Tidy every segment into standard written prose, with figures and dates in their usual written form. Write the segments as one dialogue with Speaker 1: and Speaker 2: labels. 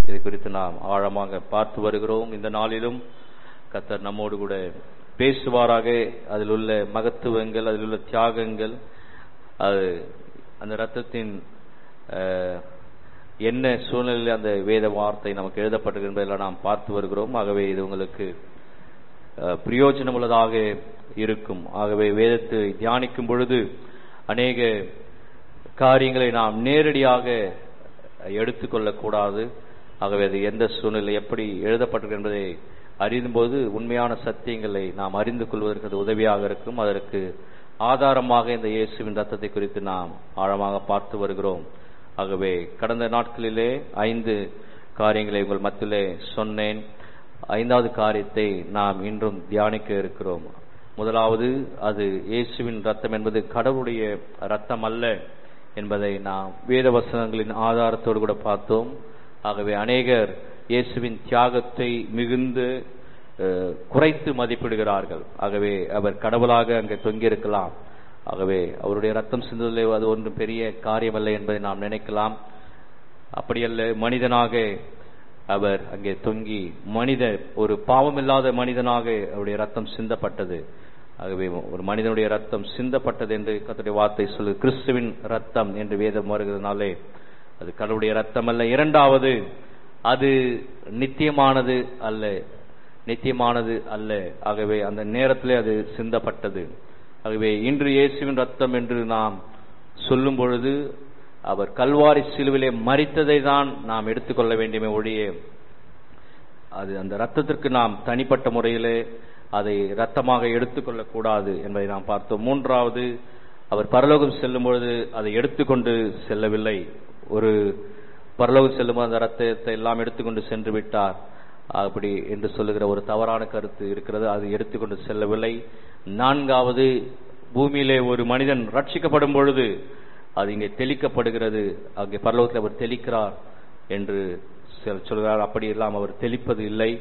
Speaker 1: இது குறித்து நாம் ஆழமாக பார்த்து வருகிறோம். இந்த நாளிலும் கர்த்தர் நம்மோடு கூட பேசுவாராக. அதில் உள்ள மகத்துவங்கள், அதில் உள்ள தியாகங்கள், அது அந்த இரத்தத்தின் என்ன சூழ்நிலையில் அந்த வேத வார்த்தை நமக்கு எழுதப்பட்டது என்பதெல்லாம் நாம் பார்த்து வருகிறோம். ஆகவே இது உங்களுக்கு பிரயோஜனம் உள்ளதாக இருக்கும். ஆகவே வேதத்தை தியானிக்கும் பொழுது அநேக காரியங்களை நாம் நேரடியாக எடுத்துக்கொள்ளக்கூடாது. ஆகவே அது எந்த சூழ்நிலை எப்படி எழுதப்பட்டிருக்கு என்பதை அறியும்போது உண்மையான சத்தியங்களை நாம் அறிந்து கொள்வதற்கு அது உதவியாக இருக்கும். அதற்கு ஆதாரமாக இந்த இயேசுவின் ரத்தத்தை குறித்து நாம் ஆழமாக பார்த்து வருகிறோம். ஆகவே கடந்த நாட்களிலே 5 காரியங்களை உங்கள் மத்தியிலே சொன்னேன். 5வது காரியத்தை நாம் இன்றும் தியானிக்க இருக்கிறோம். முதலாவது, அது இயேசுவின் ரத்தம் என்பது கடவுளுடைய ரத்தம் அல்ல என்பதை நாம் வேத வசனங்களின் ஆதாரத்தோடு கூட பார்த்தோம். ஆகவே அநேகர் இயேசுவின் தியாகத்தை மிகுந்து குறைத்து மதிப்பிடுகிறார்கள். ஆகவே அவர் கடவுளாக அங்கே தொங்கியிருக்கலாம். ஆகவே அவருடைய ரத்தம் சிந்துவதிலே அது ஒன்றும் பெரிய காரியமல்ல என்பதை நாம் நினைக்கலாம். அப்படியல்ல, மனிதனாக அவர் அங்கே தொங்கி ஒரு பாவமில்லாத மனிதனாக அவருடைய ரத்தம் சிந்தப்பட்டது. ஆகவே ஒரு மனிதனுடைய ரத்தம் சிந்தப்பட்டது என்று கர்த்தருடைய வார்த்தை சொல்லு. கிறிஸ்துவின் ரத்தம் என்று வேதம் வருகிறதுனாலே அது கடவுளுடைய ரத்தம் அல்ல. இரண்டாவது, அது நித்தியமானது அல்ல. ஆகவே அந்த நேரத்திலே அது சிந்தப்பட்டது. ஆகவே இன்று இயேசுவின் ரத்தம் என்று நாம் சொல்லும் பொழுது அவர் கல்வாரி சிலுவிலே மரித்ததை தான் நாம் எடுத்துக்கொள்ள வேண்டுமே ஒழிய அது அந்த ரத்தத்திற்கு நாம் தனிப்பட்ட முறையிலே அதை ரத்தமாக எடுத்துக்கொள்ளக்கூடாது என்பதை நாம் பார்த்தோம். மூன்றாவது, அவர் பரலோகம் செல்லும் பொழுது அதை எடுத்துக்கொண்டு செல்லவில்லை. ஒரு பரலோகம் செல்லும் அந்த ரத்தத்தை எல்லாம் எடுத்துக்கொண்டு சென்று விட்டார் அப்படி என்று சொல்லுகிற ஒரு தவறான கருத்து இருக்கிறது. அது எடுத்துக்கொண்டு செல்லவில்லை. நான்காவது, பூமியிலே ஒரு மனிதன் ரட்சிக்கப்படும் பொழுது அது இங்கே தெளிக்கப்படுகிறது. அங்கே பரலோகத்தில் அவர் தெளிக்கிறார் என்று சொல்கிறார். அப்படி எல்லாம் அவர் தெளிப்பது இல்லை.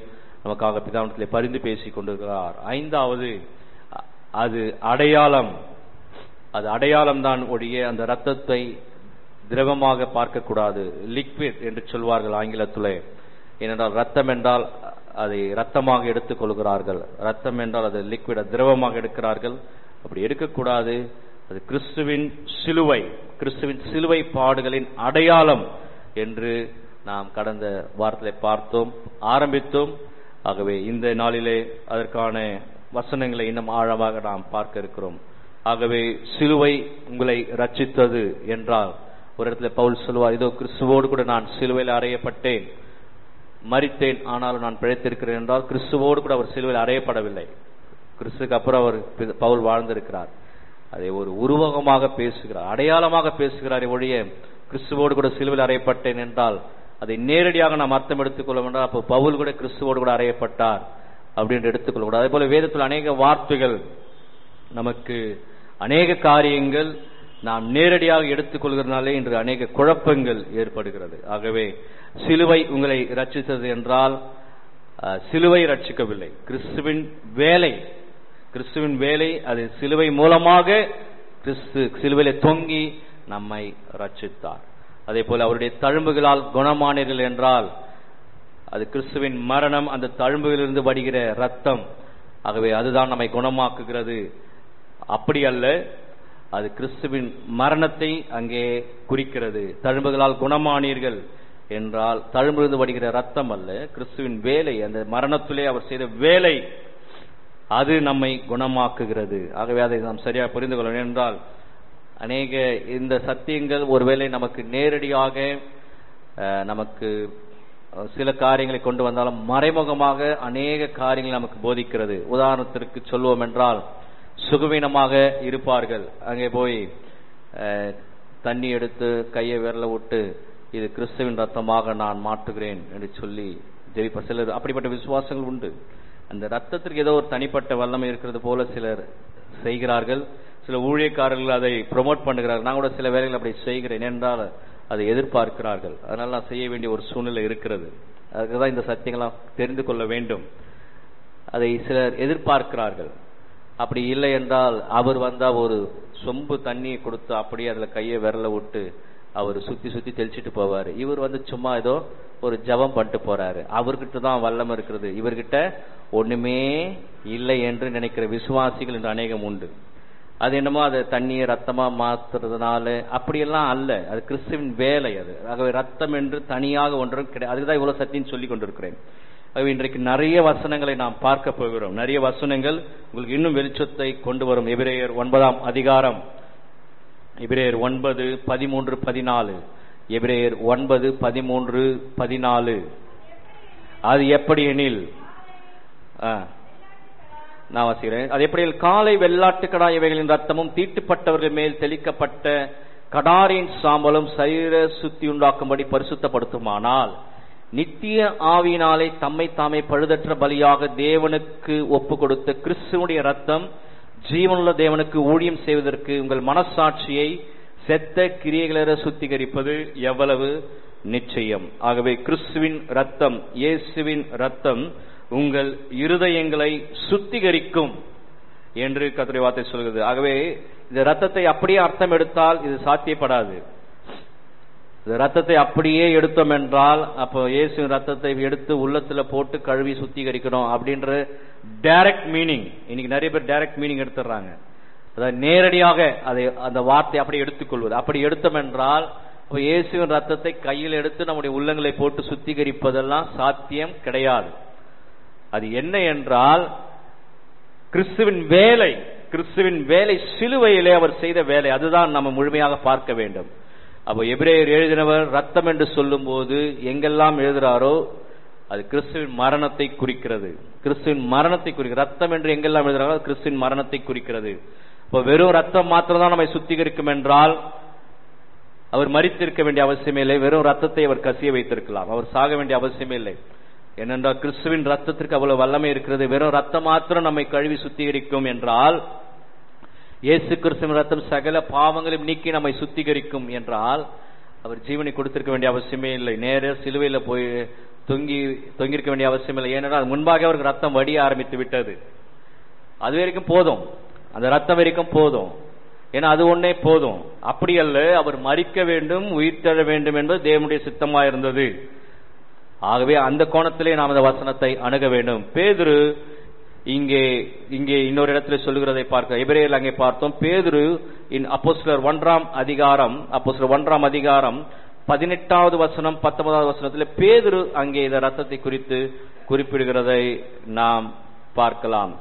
Speaker 1: நமக்காக பிதாவிடத்திலே பரிந்து பேசிக் கொண்டிருக்கிறார். ஐந்தாவது, அது அடையாளம் தான் ஒழிய அந்த ரத்தத்தை திரவமாக பார்க்கக்கூடாது. லிக்விட் என்று சொல்வார்கள் ஆங்கிலத்திலே. ஏனென்றால் ரத்தம் என்றால் அதை ரத்தமாக எடுத்துக் கொள்கிறார்கள். ரத்தம் என்றால் அது லிக்விட், திரவமாக எடுக்கிறார்கள். அப்படி எடுக்கக்கூடாது. அது கிறிஸ்துவின் சிலுவை பாடுகளின் அடையாளம் என்று நாம் கடந்த வாரத்திலே ஆரம்பித்தோம். ஆகவே இந்த நாளிலே அதற்கான வசனங்களை இன்னும் ஆழமாக நாம் பார்க்க இருக்கிறோம். ஆகவே சிலுவை உங்களை ரட்சித்தது என்றால் ஒரு இடத்துல பவுல் சொல்வார், இதோ கிறிஸ்துவோடு கூட நான் சிலுவையில் அறையப்பட்டேன், மரித்தேன், ஆனாலும் நான் பிழைத்திருக்கிறேன் என்றால் கிறிஸ்துவோடு கூட அவர் சிலுவையில் அறையப்படவில்லை. கிறிஸ்துக்கு அப்புறம் அவர் பவுல் வாழ்ந்திருக்கிறார். அதை ஒரு உருவகமாக பேசுகிறார், அடையாளமாக பேசுகிறார் ஒழிய கிறிஸ்துவோடு கூட சிலுவையில் அறையப்பட்டேன் என்றால் அதை நேரடியாக நாம் அர்த்தம் எடுத்துக்கொள்ள வேண்டாம். அப்போ பவுல் கூட கிறிஸ்துவோடு கூட அறையப்பட்டார் அப்படின்னு எடுத்துக்கொள்ளக்கூடாது. அதே போல வேதத்தில் அநேக வார்த்தைகள், நமக்கு அநேக காரியங்கள் நாம் நேரடியாக எடுத்துக்கொள்கிறதுனாலே இன்று அநேக குழப்பங்கள் ஏற்படுகிறது. ஆகவே சிலுவை உங்களை ரட்சித்தது என்றால் சிலுவை ரட்சிக்கவில்லை, கிறிஸ்துவின் வேலை அது சிலுவை மூலமாக கிறிஸ்து சிலுவையிலே தொங்கி நம்மை ரட்சித்தார். அதே போல அவருடைய தழும்புகளால் குணமானீர்கள் என்றால் அது கிறிஸ்துவின் மரணம், அந்த தழும்புகளிலிருந்து வடிகிற ரத்தம். ஆகவே அதுதான் நம்மை குணமாக்குகிறது. அப்படி அல்ல, அது கிறிஸ்துவின் மரணத்தை அங்கே குறிக்கிறது. தழும்புகளால் குணமானீர்கள் என்றால் தழும்பிலிருந்து வடிகிற ரத்தம் அல்ல, கிறிஸ்துவின் வேலை, அந்த மரணத்திலே அவர் செய்த வேலை, அது நம்மை குணமாக்குகிறது. ஆகவே அதை நாம் சரியாக புரிந்து கொள்ளணும். என்றால் அநேக இந்த சத்தியங்கள் ஒருவேளை நமக்கு நேரடியாக நமக்கு சில காரியங்களை கொண்டு வந்தாலும் மறைமுகமாக அநேக காரியங்கள் நமக்கு போதிக்கிறது. உதாரணத்திற்கு சொல்வோம் என்றால், சுகவீனமாக இருப்பார்கள், அங்கே போய் தண்ணி எடுத்து கையை விரல விட்டு இது கிறிஸ்துவின் ரத்தமாக நான் மாற்றுகிறேன் என்று சொல்லி ஜெபிப்ப சிலர், அப்படிப்பட்ட விசுவாசங்கள் உண்டு. அந்த ரத்தத்திற்கு ஏதோ ஒரு தனிப்பட்ட வல்லமை இருக்கிறது போல சிலர் செய்கிறார்கள். சில ஊழியக்காரர்கள் அதை ப்ரொமோட் பண்ணுகிறார்கள். நான் கூட சில வேலைகள் அப்படி செய்கிறேன் என்றால் அதை எதிர்பார்க்கிறார்கள். அதனால நான் செய்ய வேண்டிய ஒரு சூழ்நிலை இருக்கிறது. அதுக்குதான் இந்த சத்தியங்களாம் தெரிந்து கொள்ள வேண்டும். அதை சிலர் எதிர்பார்க்கிறார்கள். அப்படி இல்லை என்றால் அவர் வந்தா ஒரு சொம்பு தண்ணியை கொடுத்து அப்படியே அதுல கையை விரல விட்டு அவர் சுத்தி சுத்தி தெளிச்சிட்டு போவாரு. இவர் சும்மா ஏதோ ஒரு ஜபம் பண்ணிட்டு போறாரு. அவர்கிட்ட தான் வல்லமை இருக்கிறது, இவர்கிட்ட ஒண்ணுமே இல்லை என்று நினைக்கிற விசுவாசிகள் என்று அநேகம் உண்டு. அது என்னமோ அதை தண்ணியை ரத்தமா மாத்துறதுனால அப்படியெல்லாம் அல்ல, அது கிறிஸ்துவின் வேலை அது. ஆகவே ரத்தம் என்று தனியாக ஒன்றும் கிடையாது. அதுக்குதான் இவ்வளவு சத்தியம் சொல்லி கொண்டிருக்கிறேன். ஆகவே இன்றைக்கு நிறைய வசனங்களை நாம் பார்க்க போகிறோம். நிறைய வசனங்கள் உங்களுக்கு இன்னும் வெளிச்சத்தை கொண்டு வரும். எபிரேயர் 9ஆம் அதிகாரம், எபிரேயர் 9:13-14, எபிரேயர் 9:13-14. அது எப்படி எனில், நான் வாசிக்கிறேன். அது எப்படி காலை வெள்ளாட்டுக்கடா இவைகளின் ரத்தமும் தீட்டுப்பட்டவர்கள் மேல் தெளிக்கப்பட்ட கடாரின் சாம்பலும் சரீர சுத்தி உண்டாக்கும்படி பரிசுத்தப்படுத்துமானால், நித்திய ஆவியினாலே தம்மை தாமே பழுதற்ற பலியாக தேவனுக்கு ஒப்பு கொடுத்த கிறிஸ்துவனுடைய ரத்தம் ஜீவனுள்ள தேவனுக்கு ஊழியம் செய்வதற்கு உங்கள் மனசாட்சியை செத்த கிரியைகள சுத்திகரிப்பது எவ்வளவு நிச்சயம். ஆகவே கிறிஸ்துவின் ரத்தம், இயேசுவின் ரத்தம் உங்கள் இருதயங்களை சுத்திகரிக்கும் என்று கர்த்தருடைய வார்த்தை சொல்கிறது. ஆகவே இந்த ரத்தத்தை அப்படியே அர்த்தம் எடுத்தால் இது சாத்தியப்படாது. இந்த ரத்தத்தை அப்படியே எடுத்தோம் என்றால், அப்போ இயேசுவின் ரத்தத்தை எடுத்து உள்ளத்துல போட்டு கழுவி சுத்திகரிக்கணும் அப்படின்ற டைரக்ட் மீனிங், இன்னைக்கு நிறைய பேர் டைரக்ட் மீனிங் எடுத்துடுறாங்க. அதாவது நேரடியாக அதை அந்த வார்த்தை அப்படி எடுத்துக்கொள்வது. அப்படி எடுத்தோம் என்றால் இயேசுவின் ரத்தத்தை கையில் எடுத்து நம்முடைய உள்ளங்களை போட்டு சுத்திகரிப்பதெல்லாம் சாத்தியம் கிடையாது. அது என்ன என்றால் கிறிஸ்துவின் வேலை, கிறிஸ்துவின் வேலை சிலுவையிலே அவர் செய்த வேலை, அதுதான் நம்ம முழுமையாக பார்க்க வேண்டும். அப்போ எபிரேயர் எழுதினவர் ரத்தம் என்று சொல்லும் போது எங்கெல்லாம் எழுதுறாரோ அது கிறிஸ்துவின் மரணத்தை குறிக்கிறது. கிறிஸ்துவின் மரணத்தை குறிக்கிறது. ரத்தம் என்று எங்கெல்லாம் எழுதுறாரோ கிறிஸ்துவின் மரணத்தை குறிக்கிறது. இப்போ வெறும் ரத்தம் மாத்திரம் தான் நம்மை சுத்திகரிக்கும் என்றால் அவர் மரித்திருக்க வேண்டிய அவசியமே இல்லை. வெறும் ரத்தத்தை அவர் கசிய வைத்திருக்கலாம், அவர் சாக வேண்டிய அவசியமே இல்லை. ஏனென்றால் கிறிஸ்துவின் ரத்தத்திற்கு அவ்வளவு வல்லமை இருக்கிறது. வெறும் ரத்தம் மாத்திரம் நம்மை கழுவி சுத்திகரிக்கும் என்றால், இயேசு கிறிஸ்துவின் ரத்தம் சகல பாவங்களையும் நீக்கி நம்மை சுத்திகரிக்கும் என்றால் அவர் ஜீவனை கொடுத்திருக்க வேண்டிய அவசியமே இல்லை. நேர சிலுவையில போய் தொங்கியிருக்க வேண்டிய அவசியம் இல்லை. ஏனென்றால் முன்பாக அவருக்கு ரத்தம் வடிய ஆரம்பித்து விட்டது. அது வரைக்கும் போதும், அந்த ரத்தம் வரைக்கும் போதும். ஏன்னா அது ஒன்னே போதும். அப்படி அல்ல, அவர் மரிக்க வேண்டும், உயிர் தழ வேண்டும் என்பது தேவனுடைய சித்தமா இருந்தது. ஆகவே அந்த கோணத்திலே நாம் அந்த வசனத்தை அணுக வேண்டும். பேதுரு இங்கே இன்னொரு இடத்துல சொல்லுகிறதை பார்க்க, எபிரேயர்ல அங்கே பார்த்தோம். பேதுரு அப்போஸ்தலர் 1ஆம் அதிகாரம், அப்போஸ்தலர் 1ஆம் அதிகாரம் 18வது வசனம் 19வது வசனத்தில் பேதுரு அங்கே இந்த ரத்தத்தை குறித்து குறிப்பிடுகிறதை நாம் பார்க்கலாம்.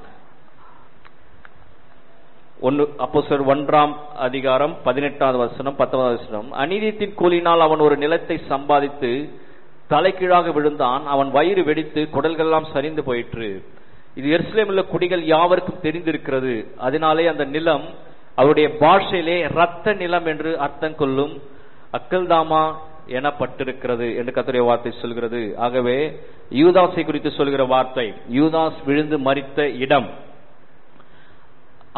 Speaker 1: அப்போஸ்தலர் 1ஆம் அதிகாரம் 18வது வசனம் 19வது வசனம். அநீதியத்தின் கூலினால் அவன் ஒரு நிலத்தை சம்பாதித்து தலைகீழாக விழுந்தான். அவன் வயிறு வெடித்து குடல்களெல்லாம் சரிந்து போயிற்று. இது எருசலேமில் உள்ள குடிகள் யாவருக்கும் தெரிந்திருக்கிறது. அதனாலே அந்த நிலம் அவருடைய பாஷையிலே இரத்த நிலம் என்று அர்த்தம் கொள்ளும் அக்கல்தாமா எனப்பட்டிருக்கிறது என்று கர்த்தருடைய வார்த்தை சொல்கிறது. ஆகவே யூதாசை குறித்து சொல்கிற வார்த்தை, யூதாஸ் விழுந்து மரித்த இடம்,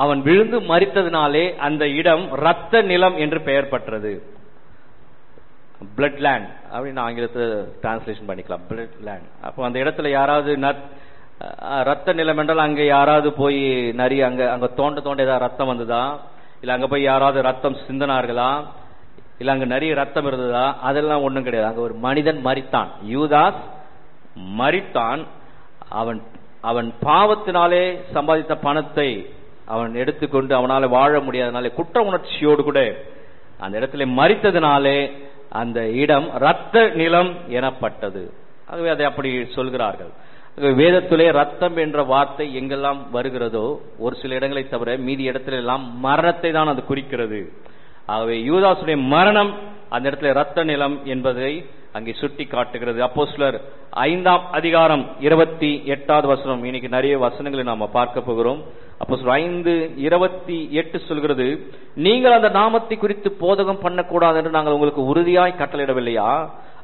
Speaker 1: அவன் விழுந்து மரித்ததினாலே அந்த இடம் இரத்த நிலம் என்று பெயர் பெற்றது. பிளட் லேண்ட் அப்படின்னு ஆங்கிலத்தில் டிரான்ஸ்லேஷன் பண்ணிக்கலாம், பிளட் லேண்ட். அப்போ அந்த இடத்துல யாராவது ரத்த நிலம் என்றால் அங்கே யாராவது போய் நிறைய அங்க தோண்ட ஏதாவது ரத்தம் வந்ததா, இல்ல அங்க போய் யாராவது ரத்தம் சிந்தனார்களா, இல்ல அங்க நிறைய ரத்தம் இருந்ததா, அதெல்லாம் ஒண்ணும் கிடையாது. அங்க ஒரு மனிதன் மரித்தான், யூதாஸ் மரித்தான். அவன் பாவத்தினாலே சம்பாதித்த பணத்தை அவன் எடுத்துக்கொண்டு அவனால வாழ முடியாதனாலே குற்ற உணர்ச்சியோடு கூட அந்த இடத்துல மரித்ததினாலே அந்த இடம் இரத்த நிலம் எனப்பட்டது. ஆகவே அதை அப்படி சொல்கிறார்கள். வேதத்திலே ரத்தம் என்ற வார்த்தை எங்கெல்லாம் வருகிறதோ ஒரு சில இடங்களை தவிர மீதி இடத்துல எல்லாம் மரணத்தை தான் அது குறிக்கிறது. ஆகவே யூதாசுடைய மரணம் அந்த இடத்துல இரத்த நிலம் என்பதை அங்கே சுட்டி காட்டுகிறது. அப்போஸ்தலர் 5ஆம் அதிகாரம் 28வது வசனம். இன்னைக்கு நிறைய வசனங்களை நாம பார்க்க போகிறோம். அப்போஸ்தலர் 5:28 சொல்கிறது, நீங்கள் அந்த நாமத்தை குறித்து போதகம் பண்ணக்கூடாது என்று நாங்கள் உங்களுக்கு உறுதியாய் கட்டளையிடவில்லையா?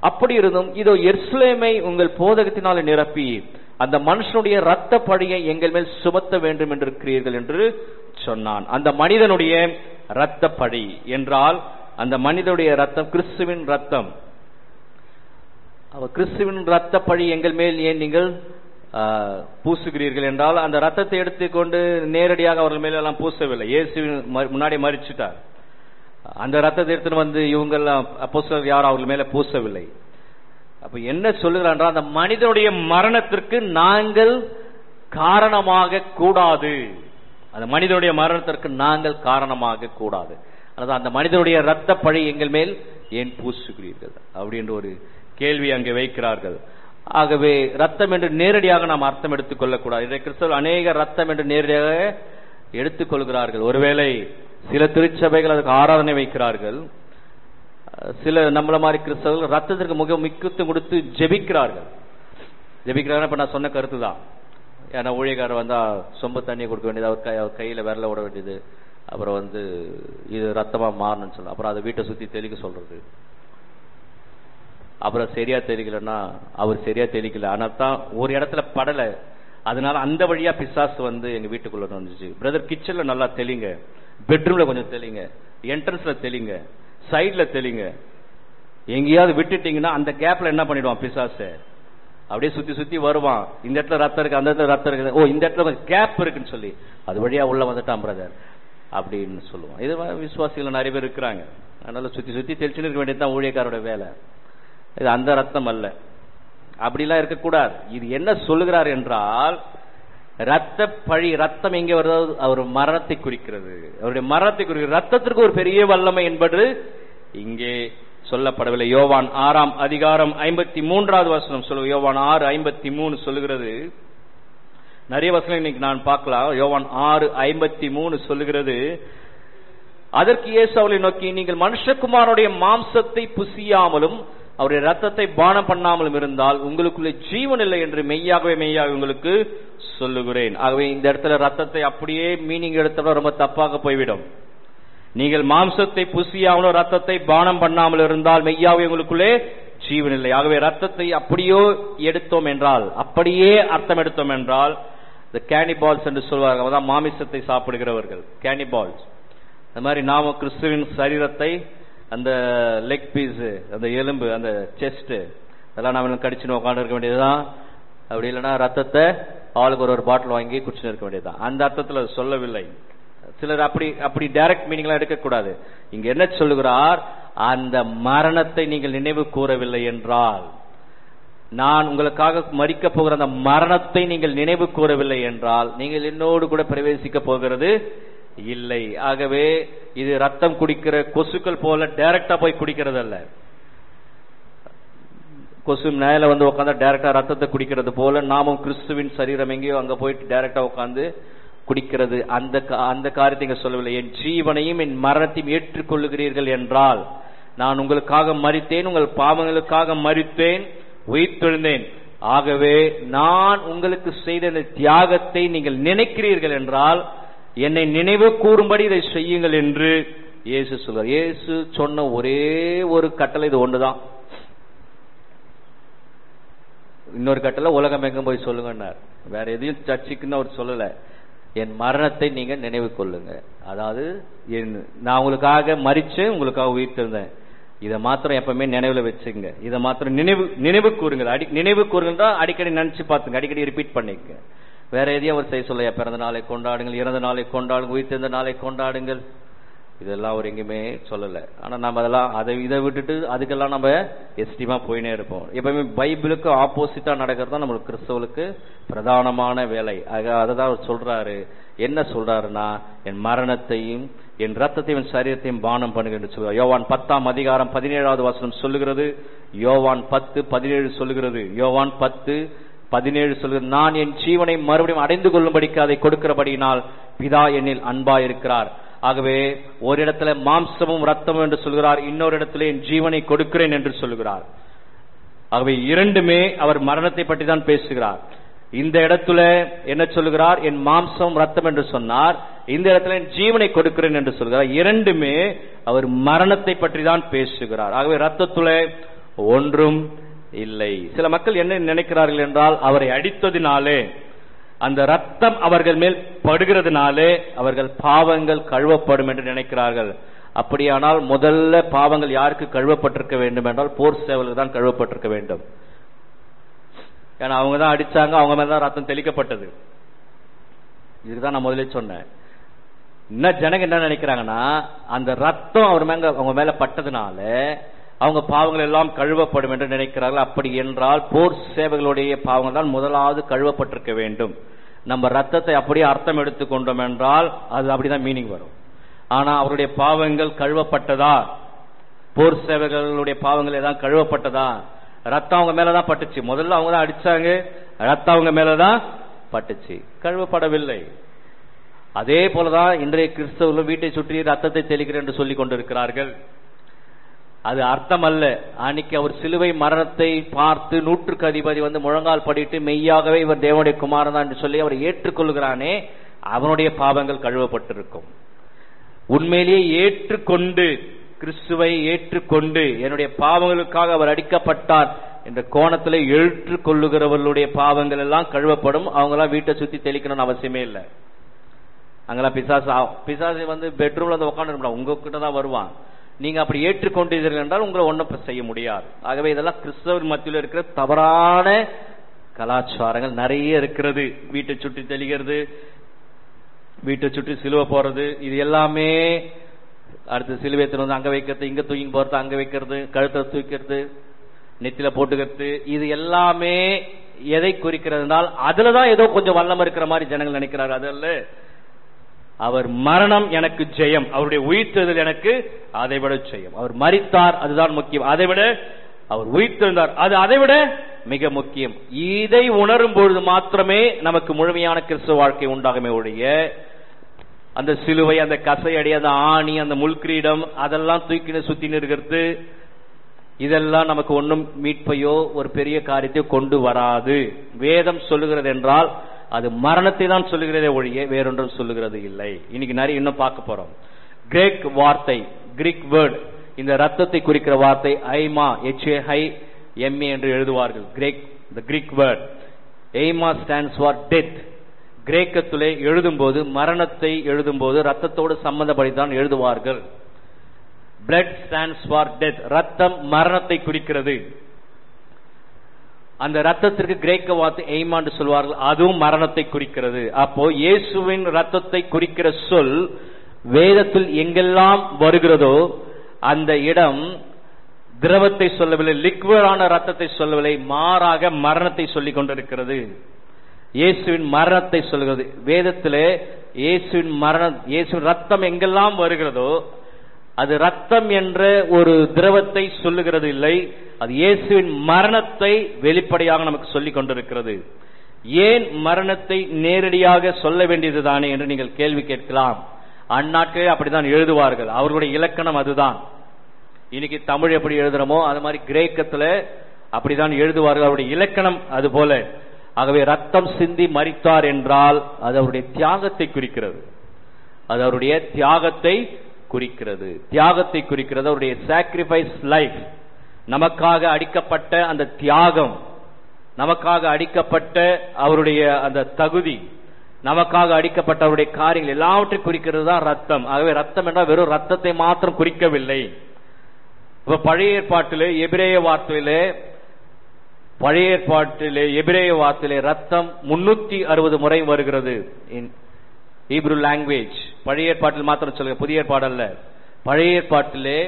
Speaker 1: அப்படி இருந்தும் இதோ எருசலேமை உங்கள் போதகத்தினாலே நிரப்பி அந்த மனுஷனுடைய இரத்த பழியை எங்கள் மேல் சுமத்த வேண்டும் என்று இருக்கிறீர்கள் என்று சொன்னான். அந்த மனிதனுடைய இரத்த பழி என்றால் அந்த மனிதனுடைய ரத்தம் கிறிஸ்துவின் ரத்தம். கிறிஸ்துவின் இரத்த பழி எங்கள் மேல் ஏன் நீங்கள் பூசுகிறீர்கள் என்றால் அந்த ரத்தத்தை எடுத்துக்கொண்டு நேரடியாக அவர்கள் மேல எல்லாம் பூசவில்லை. இயேசுவின் முன்னாடி மரிச்சிட்டார். அந்த ரத்தத்தை எடுத்துன்னு வந்து இவங்கெல்லாம் அப்போஸ்தலர் யாரும் அவர்கள் மேல பூசவில்லை. அப்ப என்ன சொல்லுகிறான், அந்த மனிதனுடைய மரணத்திற்கு நாங்கள் காரணமாக கூடாது. அந்த மனிதனுடைய மரணத்திற்கு நாங்கள் காரணமாக கூடாது. அதாவது அந்த மனிதனுடைய ரத்த பழி எங்கள் மேல் ஏன் பூசுகிறீர்கள் அப்படின்ற ஒரு கேள்வி அங்கே வைக்கிறார்கள். ஆகவே ரத்தம் என்று நேரடியாக நாம் அர்த்தம் எடுத்துக் கொள்ளக்கூடாது. இன்றைய கிறிஸ்தவர்கள் அநேக ரத்தம் என்று நேரடியாக எடுத்துக்கொள்கிறார்கள். ஒருவேளை சில திருச்சபைகள் அதுக்கு ஆராதனை வைக்கிறார்கள். சில நம்மள மாதிரி கிறிஸ்தவர்கள் ரத்தத்திற்கு மிக முக்கியத்துவம் கொடுத்து ஜெபிக்கிறார்கள். இப்ப நான் சொன்ன கருத்து தான். ஏன்னா ஊழியக்காரர் வந்தா சொம்பு தண்ணியை கொடுக்க வேண்டியது, அவர் கையில விரல விட வேண்டியது, அப்புறம் இது ரத்தமா மாறணும்னு சொல்ல, அப்புறம் அதை வீட்டை சுத்தி தெளிக்க சொல்றது, அப்புறம் சரியா தெளிக்கலன்னா அவர் சரியா தெளிக்கல, ஆனா தான் ஒரு இடத்துல படல, அதனால அந்த வழியா பிசாசு எங்க வீட்டுக்குள்ள வந்துச்சு. பிரதர் கிச்சன்ல நல்லா தெளிங்க, பெட்ரூம்ல கொஞ்சம் தெளிங்க, என்ட்ரன்ஸ்ல தெளிங்க, சைட்ல தெளிங்க. எங்கேயாவது விட்டுட்டீங்கன்னா அந்த கேப்ல என்ன பண்ணிடுவான் பிசாசு, அப்படியே சுத்தி சுத்தி வருவான். இந்த இடத்துல ரத்தம் இருக்கு, அந்த இடத்துல ரத்தம் இருக்கு, ஓ இந்த இடத்துல கொஞ்சம் கேப் இருக்குன்னு சொல்லி அது வழியா உள்ள வந்துட்டான் பிரதர் அப்படின்னு சொல்லுவான். இது விசுவாசிகள் நிறைய பேர் இருக்கிறாங்க. அதனால சுத்தி சுத்தி தெளிச்சுன்னு இருக்க வேண்டியதுதான் ஊழியக்காரோட வேலை. இது அந்த ரத்தம் அல்ல, அப்படிலாம் இருக்கக்கூடாது. இது என்ன சொல்லுகிறார் என்றால், ரத்த பழி, ரத்தம் எங்கே வருது, அவர் மரணத்தை குறிக்கிறது, அவருடைய மரணத்தை குறிக்கிறது. ரத்தத்திற்கு ஒரு பெரிய வல்லமை என்பது இங்கே சொல்லப்படவில்லை. யோவான் 6ஆம் அதிகாரம் 53வது வசனம் சொல்லுங்க. யோவான் 6:53 சொல்லுகிறது. நிறைய வசனம் இன்னைக்கு நான் பார்க்கலாம். யோவான் 6:53 சொல்லுகிறது, அதற்கு இயேசு அவர்களை நோக்கி, நீங்கள் மனுஷகுமாரனுடைய மாம்சத்தை புசியாமலும் அவருடைய ரத்தத்தை பானம் பண்ணாமலும் இருந்தால் உங்களுக்குள்ளே ஜீவன் இல்லை என்று மெய்யாகவே மெய்யாக உங்களுக்கு சொல்லுகிறேன். ஆகவே இந்த இடத்துல ரத்தத்தை அப்படியே மீனிங் எடுத்தோம்னா ரொம்ப தப்பாக போய்விடும். நீங்கள் மாம்சத்தை புசியாமலும் ரத்தத்தை பானம் பண்ணாமல் இருந்தால் மெய்யாகவே உங்களுக்குள்ளே ஜீவன் இல்லை. ஆகவே ரத்தத்தை அப்படியோ எடுத்தோம் என்றால், அப்படியே அர்த்தம் எடுத்தோம் என்றால், இந்த கேனிபால்ஸ் என்று சொல்வார்கள், அதான் மாமிசத்தை சாப்பிடுகிறவர்கள், கேனிபால்ஸ். அந்த மாதிரி நாம கிறிஸ்துவின் சரீரத்தை, அந்த லெக் பீஸ், அந்த எலும்பு, அந்த செஸ்ட், அதெல்லாம் நாம கடிச்சுன்னு உட்காந்து இருக்க வேண்டியதுதான். அப்படி இல்லைன்னா ரத்தத்தை ஆளுக்கு ஒரு பாட்டில் வாங்கி குடிச்சுன்னு இருக்க வேண்டியதுதான். அந்த அர்த்தத்தில் அது சொல்லவில்லை. சிலர் அப்படி டைரக்ட் மீனிங்லாம் எடுக்கக்கூடாது. இங்க என்ன சொல்லுகிறார், அந்த மரணத்தை நீங்கள் நினைவு கூறவில்லை என்றால், நான் உங்களுக்காக மரிக்க போகிற அந்த மரணத்தை நீங்கள் நினைவு கூறவில்லை என்றால் நீங்கள் என்னோடு கூட பிரவேசிக்க போகிறது இல்லை. ஆகவே இது ரத்தம் குடிக்கிற கொசுக்கள் போல டைரக்டா போய் குடிக்கிறது அல்ல. கொசு மேல உட்காந்து டைரக்டா ரத்தத்தை குடிக்கிறது போல நாமும் கிறிஸ்துவின் சரீரம் எங்கேயோ அங்க போயிட்டு டைரக்டா உட்காந்து குடிக்கிறது, அந்த காரியத்தை இங்க சொல்லவில்லை. என் ஜீவனையும் என் மரணத்தையும் ஏற்றுக்கொள்ளுகிறீர்கள் என்றால், நான் உங்களுக்காக மரித்தேன், உங்கள் பாவங்களுக்காக மரித்தேன், உயிர்த்தெழுந்தேன். ஆகவே நான் உங்களுக்கு செய்த இந்த தியாகத்தை நீங்கள் நினைக்கிறீர்கள் என்றால் என்னை நினைவு கூறும்படி இதை செய்யுங்கள் என்று இயேசு சொல்றார். இயேசு சொன்ன ஒரே ஒரு கட்டளை இது ஒன்றுதான். இன்னொரு கட்டளை உலகம் எங்கும் போய் சொல்லுங்கன்னார். வேற எதையும் சர்ச்சுக்குன்னு அவர் சொல்லல. என் மரணத்தை நீங்க நினைவு கொள்ளுங்க. அதாவது நான் உங்களுக்காக மரிச்சு உங்களுக்காக உயிர்த்தெழுந்தேன், இதை மாத்திரம் எப்பவுமே நினைவுல வச்சுங்க. இதை மாத்திரம் நினைவு கூறுங்க. நினைவு கூறுங்க, அடிக்கடி நினைச்சு பார்த்துங்க, அடிக்கடி ரிப்பீட் பண்ணிக்க. வேற எதையும் அவர் செய்ய சொல்ல, பிறந்த நாளை கொண்டாடுங்கள், இறந்த நாளை கொண்டாடுங்கள், உயிர்த்தெழுந்த நாளை கொண்டாடுங்கள், இதெல்லாம் அவர் எங்கேயுமே சொல்லல. ஆனா நம்ம அதெல்லாம் இதை விட்டுட்டு அதுக்கெல்லாம் நம்ம எஸ்டிமா போயினே இருப்போம். எப்பவுமே பைபிளுக்கு ஆப்போசிட்டா நடக்கிறது தான் நம்மளுக்கு கிறிஸ்தவர்களுக்கு பிரதானமான வேலை. அதை தான் அவர் சொல்றாரு. என்ன சொல்றாருன்னா, என் மரணத்தையும் என் ரத்தத்தையும் என் சரீரத்தையும் பானம் பண்ணுங்க என்று சொல்றார். யோவான் 10ஆம் அதிகாரம் 17வது வசனம் சொல்லுகிறது. யோவான் 10:17 சொல்லுகிறது. யோவான் 10:17 சொல்லுகிறது, நான் என் ஜீவனை மறுபடியும் அடைந்து கொள்ளும்படிக்கு அதை கொடுக்கிறபடியினால் பிதா என்னில் அன்பா இருக்கிறார். ஆகவே ஒரு இடத்துல மாம்சமும் ரத்தமும் என்று சொல்கிறார், இன்னொரு இடத்துல என் ஜீவனை கொடுக்கிறேன் என்று சொல்லுகிறார். ஆகவே இரண்டுமே அவர் மரணத்தை பற்றி தான் பேசுகிறார். இந்த இடத்துல என்ன சொல்லுகிறார், என் மாம்சம் ரத்தம் என்று சொன்னார். இந்த இடத்துல என் ஜீவனை கொடுக்கிறேன் என்று சொல்கிறார். இரண்டுமே அவர் மரணத்தை பற்றி தான் பேசுகிறார். ஆகவே ரத்தத்துல ஒன்றும் இல்லை. சில மக்கள் என்ன நினைக்கிறார்கள் என்றால், அவரை அடித்ததினாலே, அந்த ரத்தம் அவர்கள் மேல் படுகிறதுனாலே அவர்கள் பாவங்கள் கழுவப்படும் என்று நினைக்கிறார்கள். அப்படியானால் முதல்ல பாவங்கள் யாருக்கு கழுவப்பட்டிருக்க வேண்டும் என்றால், போர் சேவலுக்கு தான் கழுவப்பட்டிருக்க வேண்டும். ஏன்னா அவங்க தான் அடிச்சாங்க, அவங்க மேல தான் ரத்தம் தெளிக்கப்பட்டது. இதுதான் நான் முதலே சொன்னேன். இன்னும் ஜனங்க என்ன நினைக்கிறாங்கன்னா, அந்த ரத்தம் அவங்க மேல பட்டதுனால அவங்க பாவங்கள் எல்லாம் கழுவப்படும் என்று நினைக்கிறார்கள். அப்படி என்றால் போர் சேவைகளுடைய பாவங்கள் தான் முதலாவது கழுவப்பட்டிருக்க வேண்டும். நம்ம ரத்தத்தை அப்படியே அர்த்தம் எடுத்துக்கொண்டோம் என்றால் அது அப்படிதான் மீனிங் வரும். ஆனா அவருடைய பாவங்கள் கழுவப்பட்டதா? போர் சேவைகளுடைய பாவங்கள் ஏதாவது கழுவப்பட்டதா? ரத்தம் அவங்க மேலதான் பட்டுச்சு. முதல்ல அவங்க தான் அடிச்சாங்க, ரத்தம் அவங்க மேலதான் பட்டுச்சு, கழுவப்படவில்லை. அதே போலதான் இன்றைய கிறிஸ்தவர்கள் வீட்டை சுற்றி ரத்தத்தை தெளிக்கிறேன் என்று சொல்லிக் கொண்டிருக்கிறார்கள். அது அர்த்தம் அல்ல. அன்னைக்கு அவர் சிலுவை மரணத்தை பார்த்து 100க்கு அதிபதி வந்து முழங்கால் படிட்டு மெய்யாகவே இவர் தேவனுடைய குமாரன் தான் என்று சொல்லி அவர் ஏற்றுக்கொள்கிறானே, அவனுடைய பாவங்கள் கழுவப்பட்டிருக்கும். உண்மையிலேயே ஏற்றுக்கொண்டு, கிறிஸ்துவை ஏற்றுக்கொண்டு என்னுடைய பாவங்களுக்காக அவர் அடிக்கப்பட்டார் என்ற கோணத்தில் ஏற்றுக்கொள்ளுகிறவர்களுடைய பாவங்கள் எல்லாம் கழுவப்படும். அவங்களாம் வீட்டை சுத்தி தெளிக்கணும்னு அவசியமே இல்லை. அங்கெல்லாம் பிசாசு வந்து பெட்ரூம்ல வந்து உட்காந்து உங்ககிட்ட தான் வருவான். நீங்க அப்படி ஏற்றுக்கொண்டீர்கள் என்றால் உங்களை ஒன்றும் செய்ய முடியாது. ஆகவே இதெல்லாம் கிறிஸ்தவர் மத்தியில் இருக்கிற தவறான கலாச்சாரங்கள் நிறைய இருக்கிறது. வீட்டை சுற்றி தெளிக்கிறது, வீட்டை சுற்றி சிலுவை போறது, இது எல்லாமே அடுத்து சிலுவையத்தில் வந்து அங்க வைக்கிறது, இங்க தூக்கி போறது, அங்க வைக்கிறது, கழுத்தை தூக்கிறது, நெத்தில போட்டுக்கிறது, இது எல்லாமே எதை குறிக்கிறதுனால் அதுலதான் ஏதோ கொஞ்சம் வல்லம் இருக்கிற மாதிரி ஜனங்கள் நினைக்கிறார். அதல்ல, அவர் மரணம் எனக்கு ஜெயம், அவருடைய உயிர்த்தெழுதல் எனக்கு அதை விட ஜெயம். அவர் மரித்தார், அதுதான் முக்கியம். அதை விட அவர் உயிர்த்தெழுந்தார், அது அதை விட மிக முக்கியம். இதை உணரும் பொழுது மாத்திரமே நமக்கு முழுமையான கிறிஸ்துவ வாழ்க்கை உண்டாகுமே ஒழிய அந்த சிலுவை, அந்த கசையடி, அந்த ஆணி, அந்த முள்கிரீடம் அதெல்லாம் தூக்கி சுத்தி நிற்கிறது, இதெல்லாம் நமக்கு ஒன்றும் மீட்பையோ ஒரு பெரிய காரியத்தையோ கொண்டு வராது. வேதம் சொல்லுகிறது என்றால் அது மரணத்தை தான் சொல்லுகிறதே ஒழிய வேறொன்றும் சொல்லுகிறது இல்லை. இன்னைக்கு நிறைய இன்னும் பார்க்க போறோம். கிரேக் வார்த்தை, கிரீக் வேர்ட், இந்த ரத்தத்தை குறிக்கிற வார்த்தை ஐமா, HAIMA என்று எழுதுவார்கள். கிரீக் வேர்ட் ஐமா ஸ்டாண்ட்ஸ் ஃபார் டெத். கிரேக்கத்திலே எழுதும்போது, மரணத்தை எழுதும்போது ரத்தத்தோடு சம்பந்தப்படித்தான் எழுதுவார்கள். பிளட் ஸ்டாண்ட்ஸ் ஃபார் டெத், ரத்தம் மரணத்தை குறிக்கிறது. அந்த ரத்தத்திற்கு கிரேக்க வார்த்தை எய்மா என்று சொல்வார்கள், அதுவும் மரணத்தை குறிக்கிறது. அப்போ இயேசுவின் ரத்தத்தை குறிக்கிற சொல் வேதத்தில் எங்கெல்லாம் வருகிறதோ அந்த இடம் திரவத்தை சொல்லவில்லை, லிக்விடான ரத்தத்தை சொல்லவில்லை, மாறாக மரணத்தை சொல்லிக் கொண்டிருக்கிறது. இயேசுவின் மரணத்தை சொல்கிறது வேதத்திலே. இயேசுவின் ரத்தம் எங்கெல்லாம் வருகிறதோ அது ரத்தம் என்ற ஒரு திரவத்தை சொல்லுகிறது இல்லை, அது இயேசுவின் மரணத்தை வெளிப்படையாக நமக்கு சொல்லிக் கொண்டிருக்கிறது. ஏன் மரணத்தை நேரடியாக சொல்ல வேண்டியதுதானே என்று நீங்கள் கேள்வி கேட்கலாம். அந்நாட்களே அப்படித்தான் எழுதுவார்கள், அவர்களுடைய இலக்கணம் அதுதான். இன்னைக்கு தமிழ் எப்படி எழுதுறோமோ அது மாதிரி கிரேக்கத்துல அப்படிதான் எழுதுவார்கள், அவருடைய இலக்கணம் அது போல. ஆகவே ரத்தம் சிந்தி மரித்தார் என்றால் அது அவருடைய தியாகத்தை குறிக்கிறது, அது அவருடைய தியாகத்தை குறிக்கிறது, தியாகத்தை குறிக்கிறது. அவருடைய சாக்ரிஃபைஸ் லைஃப், நமக்காக அடிக்கப்பட்ட அந்த தியாகம், நமக்காக அடிக்கப்பட்ட அவருடைய அந்த தகுதி, நமக்காக அடிக்கப்பட்ட அவருடைய காரியங்கள் எல்லாவற்றையும் குறிக்கிறது தான் ரத்தம். ஆகவே ரத்தம் என்றால் வெறும் ரத்தத்தை மாத்திரம் குறிக்கவில்லை. இப்ப பழைய ஏற்பாட்டிலே எபிரேய வார்த்தையிலே ரத்தம் 360 முறை வருகிறது. ஹீப்ரு லாங்குவேஜ் பழைய ஏற்பாட்டில் மாத்திரம் சொல்லுங்க, புதிய ஏற்பாடு அல்ல. பழைய ஏற்பாட்டிலே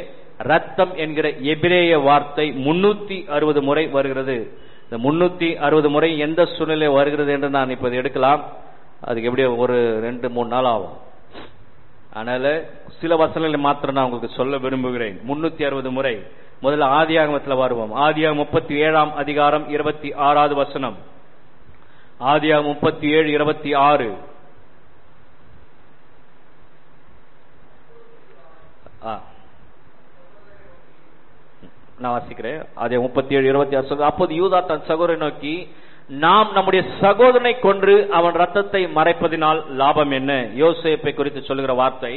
Speaker 1: ரத்தம் என்கிற எபிரேய வார்த்தை 360 முறை வருகிறது. இந்த 360 முறை எந்த சூழ்நிலை வருகிறது என்று நான் இப்போது எடுக்கலாம், அதுக்கு எப்படி ஒரு 2-3 நாள் ஆகும். அதனால சில வசனங்களை மாத்திரம் நான் உங்களுக்கு சொல்ல விரும்புகிறேன். 360 முறை. முதல்ல ஆதியாகமத்தில் வருவோம். ஆதியாகமம் 37ஆம் அதிகாரம் 26வது வசனம். ஆதியாகமம் 37:26. நான் வாசிக்கிறேன். அதே 37:26. அப்போது யூதா தன் சகோதரனை நோக்கி, நாம் நம்முடைய சகோதரனை கொன்று அவன் ரத்தத்தை மறைப்பதினால் லாபம் என்ன? யோசேப்பை குறித்து சொல்லுகிற வார்த்தை,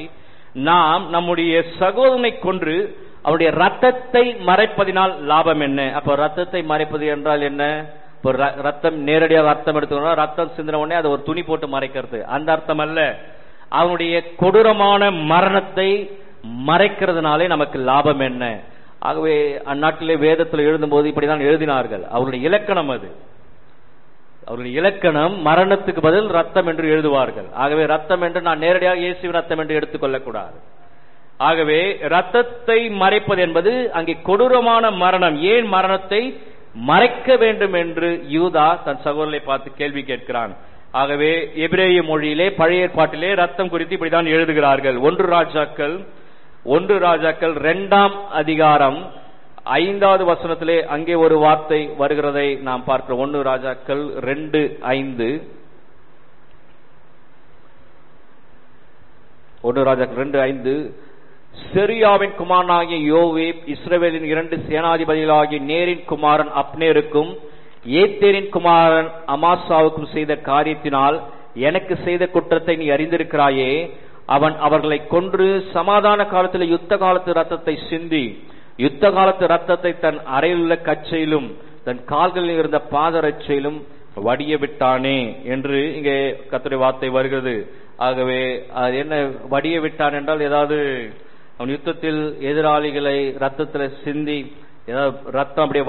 Speaker 1: நாம் நம்முடைய சகோதரனை கொன்று அவருடைய ரத்தத்தை மறைப்பதினால் லாபம் என்ன? அப்ப ரத்தத்தை மறைப்பது என்றால் என்ன? இப்போ ரத்தம் நேரடியாக ரத்தம் எடுத்துக்கணும், ரத்தம் சிந்தின உடனே அதை ஒரு துணி போட்டு மறைக்கிறது, அந்த அர்த்தம் அல்ல. அவனுடைய கொடூரமான மரணத்தை மறைக்கிறதுனாலே நமக்கு லாபம் என்ன? ஆகவே அந்நாட்டிலே வேதத்தில் எழுதும்போது இப்படிதான் எழுதினார்கள். அவருடைய இலக்கணம் அது. அவருடைய இலக்கணம் மரணத்துக்கு பதில் ரத்தம் என்று எழுதுவார்கள். ஆகவே ரத்தம் என்று நான் நேரடியாக இயேசுவின் ரத்தம் என்று எடுத்துக்கொள்ளக்கூடாது. ஆகவே ரத்தத்தை மறைப்பது என்பது அங்கே கொடூரமான மரணம். ஏன் மரணத்தை மறைக்க வேண்டும் என்று யூதா தன் சகோதரரை பார்த்து கேள்வி கேட்கிறான். ஆகவே எபிரேய மொழியிலே பழைய ஏற்பாட்டிலே ரத்தம் குறித்து இப்படிதான் எழுதுகிறார்கள். 1 ராஜாக்கள் 2ஆம் அதிகாரம் 5வது வசனத்திலே அங்கே ஒரு வார்த்தை வருகிறதை நாம் பார்க்கிறோம். 1 ராஜாக்கள் 2:5. 1 ராஜாக்கள் 2:5. செரியாவின் குமாரனாகிய யோவேப் இஸ்ரவேலின் 2 சேனாதிபதிகளாகிய நேரின் குமாரன் அப்னேருக்கும் ஏத்தேரின் குமாரன் அமாசாவுக்கும் செய்த காரியத்தினால் எனக்கு செய்த குற்றத்தை நீ அறிந்திருக்கிறாயே. அவன் அவர்களை கொன்று சமாதான காலத்தில் யுத்த காலத்து ரத்தத்தை சிந்தி யுத்த காலத்து ரத்தத்தை தன் அறையில் உள்ள கச்சையிலும் தன் கால்களில் இருந்த பாதரட்சையிலும் வடிய விட்டானே என்று இங்கே கர்த்தருடைய வார்த்தை வருகிறது. ஆகவே அது என்ன வடிய விட்டான் என்றால், ஏதாவது அவன் யுத்தத்தில் எதிராளிகளை ரத்தத்தில் சிந்தி ஏதாவது ரத்தம் அப்படியே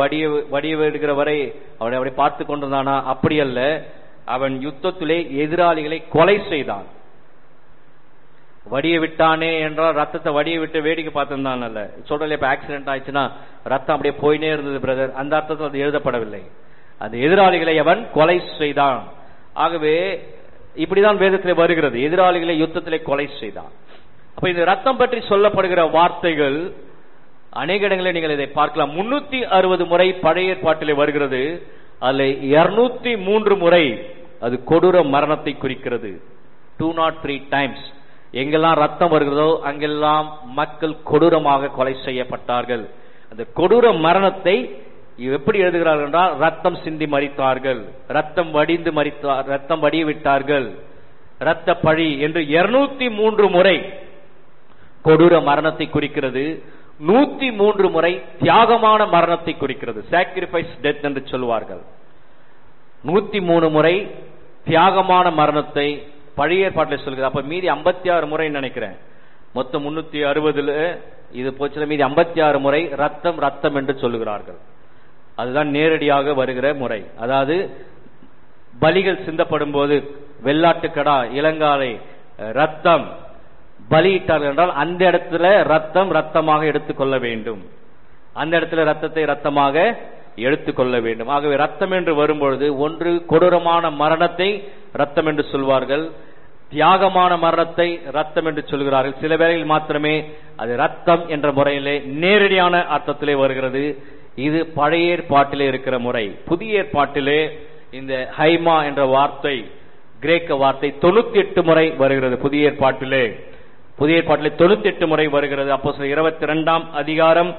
Speaker 1: வடிய விடுகிற வரை அவனை அப்படி பார்த்து கொண்டிருந்தானா? அப்படி அல்ல, அவன் யுத்தத்திலே எதிராளிகளை கொலை செய்தான். வடிய விட்டானே என்றால் ரத்தத்தை வடிய விட்டு வேடிக்கை பார்த்திருந்தான் அல்ல. சொல்றல இப்ப ஆக்சிடென்ட் ஆயிடுச்சுன்னா ரத்தம் அப்படியே போயினே இருந்தது பிரதர், அந்த அர்த்தத்தில் அது எழுதப்படவில்லை. அந்த எதிராளிகளை அவன் கொலை செய்தான். ஆகவே இப்படிதான் வேதத்திலே வருகிறது, எதிராளிகளை யுத்தத்திலே கொலை செய்தான். அப்ப இந்த ரத்தம் பற்றி சொல்லப்படுகிற வார்த்தைகள் அநேக இடங்களில் நீங்கள் இதை பார்க்கலாம். 360 முறை பழைய ஏற்பாட்டிலே வருகிறது. அதுல 203 முறை அது கொடூர மரணத்தை குறிக்கிறது. 203 times எங்கெல்லாம் ரத்தம் வருகிறதோ அங்கெல்லாம் மக்கள் கொடூரமாக கொலை செய்யப்பட்டார்கள். அந்த கொடூர மரணத்தை எப்படி எழுதுகிறார்கள் என்றால், ரத்தம் சிந்தி மரித்தார்கள், ரத்தம் வடிந்து மரித்தார், ரத்தம் வடிய விட்டார்கள், ரத்த பழி என்று 203 முறை கொடூர மரணத்தை குறிக்கிறது. 103 முறை தியாகமான மரணத்தை குறிக்கிறது. சாக்ரிஃபைஸ் டெத் என்று சொல்வார்கள். 103 முறை தியாகமான மரணத்தை பழைய ஏற்பாட்டில் சொல்கிறது. அப்ப மீதி 56 முறை நினைக்கிறேன். மொத்தம் 360 இது போச்சுல, மீதி 56 முறை ரத்தம் ரத்தம் என்று சொல்லுகிறார்கள். அதுதான் நேரடியாக வருகிற முறை. அதாவது பலிகள் சிந்தப்படும் போது வெள்ளாட்டுக்கடா, இளங்காலை ரத்தம் பலியிட்டார்கள் என்றால் அந்த இடத்துல ரத்தம் ரத்தமாக எடுத்துக்கொள்ள வேண்டும், அந்த இடத்துல ரத்தத்தை ரத்தமாக எடுத்துக்கொள்ள வேண்டும். ஆகவே ரத்தம் என்று வரும்பொழுது ஒன்று கொடூரமான மரணத்தை ரத்தம் என்று சொல்வார்கள், தியாகமான மரணத்தை ரத்தம் என்று சொல்கிறார்கள். சில வேளைகளில் மாத்திரமே அது ரத்தம் என்ற முறையிலே நேரடியான அர்த்தத்திலே வருகிறது. இது பழைய ஏற்பாட்டிலே இருக்கிற முறை. புதிய ஏற்பாட்டிலே இந்த ஹைமா என்ற வார்த்தை, கிரேக்க வார்த்தை 98 முறை வருகிறது. புதிய ஏற்பாட்டிலே 98 முறை வருகிறது. அப்போஸ்தலர் 22ஆம் அதிகாரம்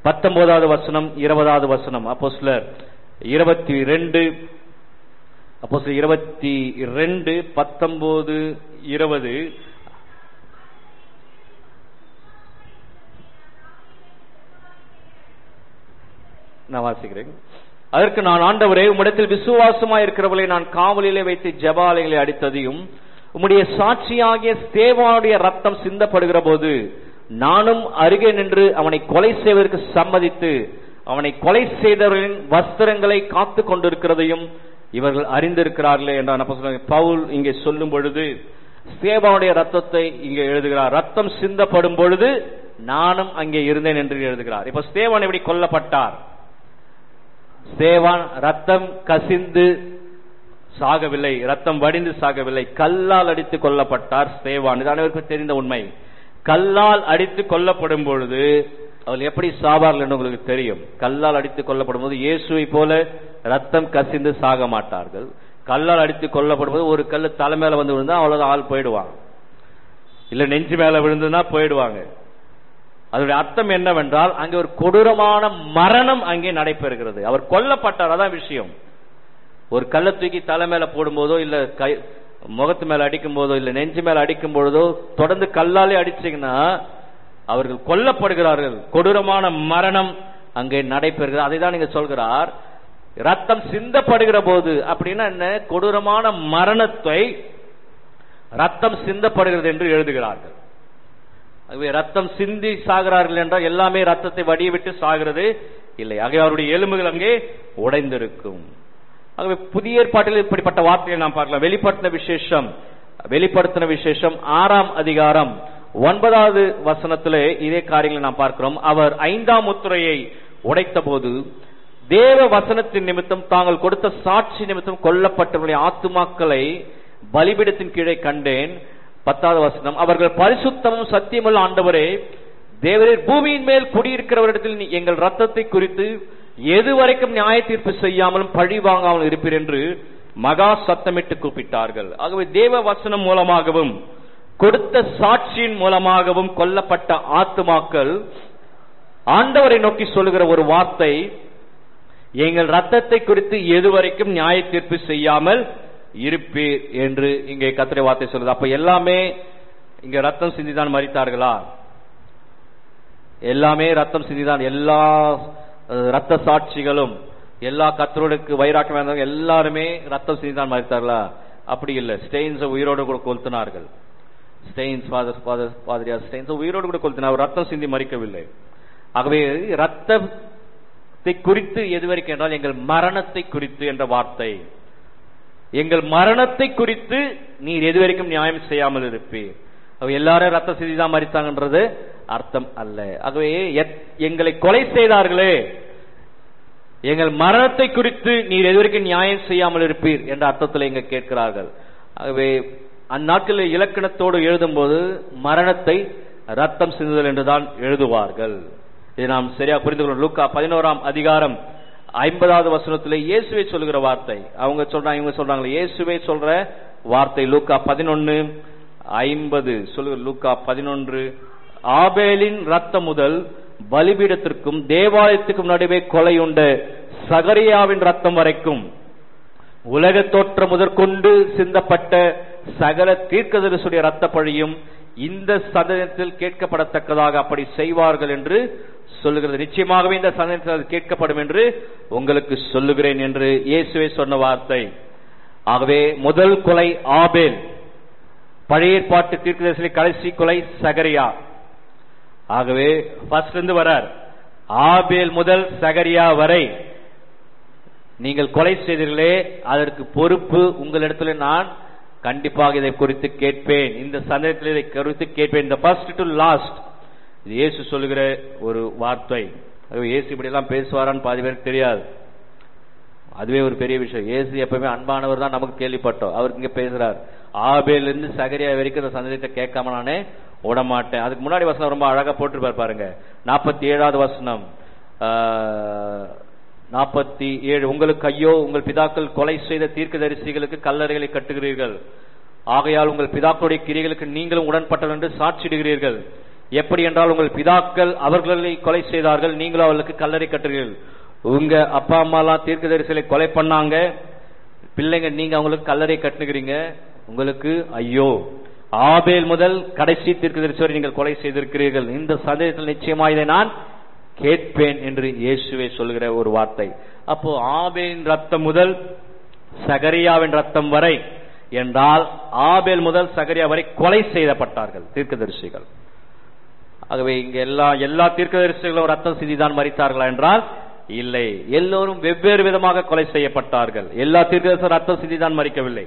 Speaker 1: 19வது வசனம் 20வது வசனம். அப்போஸ்தலர் 22 19 20 நான் வாசிக்கிறேன். அதற்கு நான், ஆண்டவரே, உம்மிடத்தில் விசுவாசமாய் இருக்கிறவர்களை நான் காவலிலே வைத்து ஜெபாலயங்களை அடித்ததையும் உம்முடைய சாட்சியாகிய ஸ்தேவானுடைய ரத்தம் சிந்தப்படுகிற போது நானும் அருகே நின்று அவனை கொலை செய்வதற்கு சம்மதித்து அவனை கொலை செய்தவர்களின் வஸ்திரங்களை காத்து கொண்டிருக்கிறதையும் இவர்கள் அறிந்திருக்கிறார்களே என்றான். அப்போஸ்தலன் பவுல் இங்கே சொல்லும் பொழுது ஸ்தேவானுடைய ரத்தத்தை இங்கே எழுதுகிறார். ரத்தம் சிந்தப்படும் பொழுது நானும் அங்கே இருந்தேன் என்று எழுதுகிறார். இப்ப ஸ்தேவான் எப்படி கொல்லப்பட்டார்? ஸ்தேவான் ரத்தம் கசிந்து சாகவில்லை, ரத்தம் வடிந்து சாகவில்லை, கல்லால் அடித்து கொல்லப்பட்டார் ஸ்தேவான். இது அனைவருக்கும் தெரிந்த உண்மை. கல்லால் அடித்து கொல்லப்படும் பொழுது அவர்கள் எப்படி சாவார்கள் என்று உங்களுக்கு தெரியும். கல்லால் அடித்து கொல்லப்படும் போது இயேசுவை போல ரத்தம் கசிந்து சாக மாட்டார்கள். கல்லால் அடித்து கொல்லப்படும் போது ஒரு கல் தலை மேல வந்து விழுந்தா அவ்வளவுதான், ஆள் போயிடுவாங்க. இல்ல நெஞ்சு மேல விழுந்துன்னா போயிடுவாங்க. அதனுடைய அர்த்தம் என்னவென்றால் அங்கே ஒரு கொடூரமான மரணம் அங்கே நடைபெறுகிறது. அவர் கொல்லப்பட்டார், அதான் விஷயம். ஒரு கல்லை தூக்கி தலை மேல போடும்போதோ இல்ல முகத்து மேல அடிக்கும் போதோ இல்ல நெஞ்சு மேல அடிக்கும் பொழுதோ தொடர்ந்து கல்லாலே அடிச்சீங்கன்னா அவர்கள் கொல்லப்படுகிறார்கள். கொடூரமான மரணம் அங்கே நடைபெறுகிறது. அதை தான் நீங்க சொல்கிறார் ரத்தம் சிந்தப்படுகிற போது. அப்படின்னா என்ன? கொடூரமான மரணத்தை ரத்தம் சிந்தப்படுகிறது என்று எழுதுகிறார்கள். ரத்தம் சிந்தி சாகிறார்கள் என்றால் எல்லாமே ரத்தத்தை வடிய விட்டு சாகிறது இல்லை. ஆகவே அவருடைய எலும்புகள் அங்கே உடைந்திருக்கும். ஆகவே புதிய ஏற்பாட்டில் இப்படிப்பட்ட வார்த்தையை நாம் பார்க்கலாம். வெளிப்படுத்தின விசேஷம் 6ஆம் அதிகாரம் 9வது வசனத்திலே இதே காரியங்களை நாம் பார்க்கிறோம். அவர் 5ஆம் முத்திரையை உடைத்த போது தேவ வசனத்தின் நிமித்தம் தாங்கள் கொடுத்த சாட்சி நிமித்தம் கொல்லப்பட்டவருடைய ஆத்துமாக்களை பலிபீடத்தின் கீழே கண்டேன். 10வது வசனம், அவர்கள் பரிசுத்தமும் சத்தியமுள்ள ஆண்டவரே தேவரீர் பூமியின் மேல் குடியிருக்கிறவரிடத்தில் எங்கள் ரத்தத்தை குறித்து எதுவரைக்கும் நியாய தீர்ப்பு செய்யாமலும் பழி வாங்காமல் இருப்பீர் என்று மகா சத்தமிட்டு கூப்பிட்டார்கள். ஆகவே தேவ வசனம் மூலமாகவும் கொடுத்த சாட்சியின் மூலமாகவும் கொல்லப்பட்ட ஆத்துமாக்கள் ஆண்டவரை நோக்கி சொல்லுகிற ஒரு வார்த்தை, எங்கள் ரத்தத்தை குறித்து எதுவரைக்கும் நியாய தீர்ப்பு செய்யாமல் இருப்பீர் என்று இங்கே கர்த்தருடைய வார்த்தை சொல்லுது. அப்ப எல்லாமே இங்க ரத்தம் சிந்திதான் மரித்தார்களா? எல்லாமே ரத்தம் சிந்திதான். எல்லா ரத்த சாட்சிகளும், எல்லா கர்த்தருக்கு வைராக்கியம் இருந்தவங்க எல்லாருமே ரத்தம் சிந்திதான் மரித்தார்களா? அப்படி இல்லை. ஸ்டெயின்ஸ் உயிரோடு கூட கொளுத்தினார்கள். ஸ்டெயின்ஸ் உயிரோடு கூட கொளுத்தினார், ரத்தம் சிந்தி மரிக்கவில்லை. ஆகவே ரத்தத்தை குறித்து எதுவரைக்கும் என்றால் எங்கள் மரணத்தை குறித்து என்ற வார்த்தை, எங்கள் மரணத்தை குறித்து நீர் எதுவரைக்கும் நியாயம் செய்யாமல் இருப்பீர். எல்லாரும் ரத்த சிந்தி தான் மரித்தாங்கன்றது அர்த்தம் அல்ல. ஆகவே எங்களை கொலை செய்தார்களே, எங்கள் மரணத்தை குறித்து நீர் எதுவரைக்கும் நியாயம் செய்யாமல் இருப்பீர் என்ற அர்த்தத்தில் இங்க கேட்கிறார்கள். ஆகவே அந்நாட்களில் இலக்கணத்தோடு எழுதும் போது மரணத்தை ரத்தம் சிந்துதல் என்றுதான் எழுதுவார்கள். இதை நாம் சரியா புரிந்து கொள்ளணும். லூக்கா 11ஆம் அதிகாரம் 50வது வசனத்திலே இயேசுவை சொல்லுகிற வார்த்தை, அவங்க சொல்றாங்க, இவங்க சொல்றாங்களே, இயேசுவை சொல்ற வார்த்தை லூக்கா 11:50 சொல்லுகிற லூக்கா 11, ஆபேலின் ரத்தம் முதல் பலிபீடத்திற்கும் தேவாலயத்துக்கும் நடுவே கொலையுண்ட சகரியாவின் ரத்தம் வரைக்கும் உலக தோற்றம் முதற்கொண்டு சிந்தப்பட்ட சகல தீர்க்கதரிசியுடைய ரத்த பழியும் இந்த சந்ததியில் கேட்கப்படத்தக்கதாக அப்படி செய்வார்கள் என்று சொல்லுகிறது. நிச்சயமாகவே இந்த சந்ததியில் கேட்கப்படும் என்று உங்களுக்கு சொல்லுகிறேன் என்று இயேசுவே சொன்ன வார்த்தை. ஆகவே முதல் கொலை ஆபேல், பழைய ஏற்பாட்டு தீர்க்கதரிசியிலே கடைசி கொலை சகரியா. ஆகவே ஃபர்ஸ்ட் இருந்து வரார், ஆபேல் முதல் சகரியா வரை நீங்கள் கொலை செய்தீர்களே, அதற்கு பொறுப்பு உங்களிடத்தில் நான் கண்டிப்பாக இதை குறித்து கேட்பேன், இந்த சந்தேகத்தில் இதை குறித்து கேட்பேன். இந்த ஃபர்ஸ்ட் டு லாஸ்ட் இது இயேசு சொல்லுகிற ஒரு வார்த்தை. இயேசு இப்படி எல்லாம் பேசுவாரான்னு பாதி பேருக்கு தெரியாது. அதுவே ஒரு பெரிய விஷயம். இயேசு எப்பவுமே அன்பானவர் தான் நமக்கு கேள்விப்பட்டோம். அவருக்கு இங்க பேசுறார், ஆபேல் இருந்து சகரியா வரைக்கும் இந்த சந்தேகத்தை கேட்காம நானே விடமாட்டேன். அதுக்கு முன்னாடி வசனம் ரொம்ப அழகா போட்டு பாருங்க. 47வது வசனம், 47, உங்களுக்கு ஐயோ, உங்கள் பிதாக்கள் கொலை செய்த தீர்க்கதரிசிகளுக்கு கல்லறைகளை கட்டுகிறீர்கள், ஆகையால் உங்கள் பிதாக்களுடைய கிரியைகளுக்கு நீங்களும் உடன்பட்டவர் என்று சாட்சிடுகிறீர்கள். எப்படி என்றால் உங்கள் பிதாக்கள் அவர்களை கொலை செய்தார்கள், நீங்களும் அவர்களுக்கு கல்லறை கட்டுகிறீர்கள். உங்க அப்பா அம்மா எல்லாம் தீர்க்கதரிசிகளை கொலை பண்ணாங்க, பிள்ளைங்க நீங்க அவங்களுக்கு கல்லறை கட்டுகிறீங்க, உங்களுக்கு ஐயோ. ஆபேல் முதல் கடைசி தீர்க்கதரிசி வரை நீங்கள் கொலை செய்திருக்கிறீர்கள், இந்த சந்தேகத்தில் நிச்சயமா இதை நான் கேட்பேன் என்று இயேசுவே சொல்கிற ஒரு வார்த்தை. அப்போ ஆபேலின் ரத்தம் முதல் சகரியாவின் ரத்தம் வரை என்றால் ஆபேல் முதல் சகரியா வரை கொலை செய்யப்பட்டார்கள் தீர்க்கதரிசிகள். ஆகவே இங்க எல்லா தீர்க்கதரிசிகளும் ரத்தம் சிந்திதான் மரித்தார்களா என்றால் இல்லை, எல்லோரும் வெவ்வேறு விதமாக கொலை செய்யப்பட்டார்கள். எல்லா தீர்க்கதரிசிகளும் ரத்தம் சிந்திதான் மரிக்கவில்லை,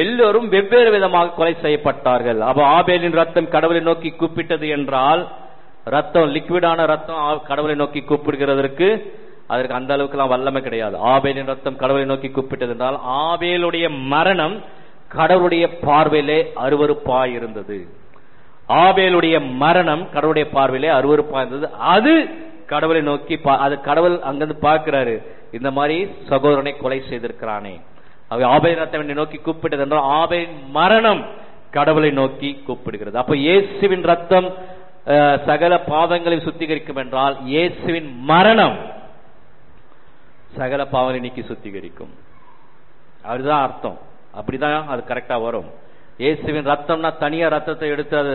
Speaker 1: எல்லோரும் வெவ்வேறு விதமாக கொலை செய்யப்பட்டார்கள். அப்ப ஆபேலின் ரத்தம் கடவுளை நோக்கி கூப்பிட்டது என்றால், ரத்தம் லிக்விடான ரத்தம் கடவுளை நோக்கி கூப்பிடுகிறதற்கு அதற்கு அந்த அளவுக்கு எல்லாம் வல்லமை கிடையாது. ஆபேலின் ரத்தம் கடவுளை நோக்கி கூப்பிட்டது என்றால் ஆபேலுடைய மரணம் கடவுளுடைய பார்வையிலே அருவருப்பாய் இருந்தது. ஆபேலுடைய மரணம் கடவுளுடைய பார்வையிலே அருவருப்பாய் இருந்தது. அது கடவுளை நோக்கி, அது கடவுள் அங்கிருந்து பார்க்கிறாரு, இந்த மாதிரி சகோதரனை கொலை செய்திருக்கிறானே. ஆபேலின் ரத்தம் நோக்கி கூப்பிட்டது என்றால் ஆபேலின் மரணம் கடவுளை நோக்கி கூப்பிடுகிறது. அப்ப இயேசுவின் ரத்தம் சகல பாவங்களை சுத்திகரிக்கும் என்றால் இயேசுவின் மரணம் சகல பாவங்களை நீக்கி சுத்திகரிக்கும். அதுதான் அர்த்தம். அப்படிதான் அது கரெக்டா வரும். இயேசுவின் ரத்தம்னா தனியா ரத்தத்தை எடுத்து அது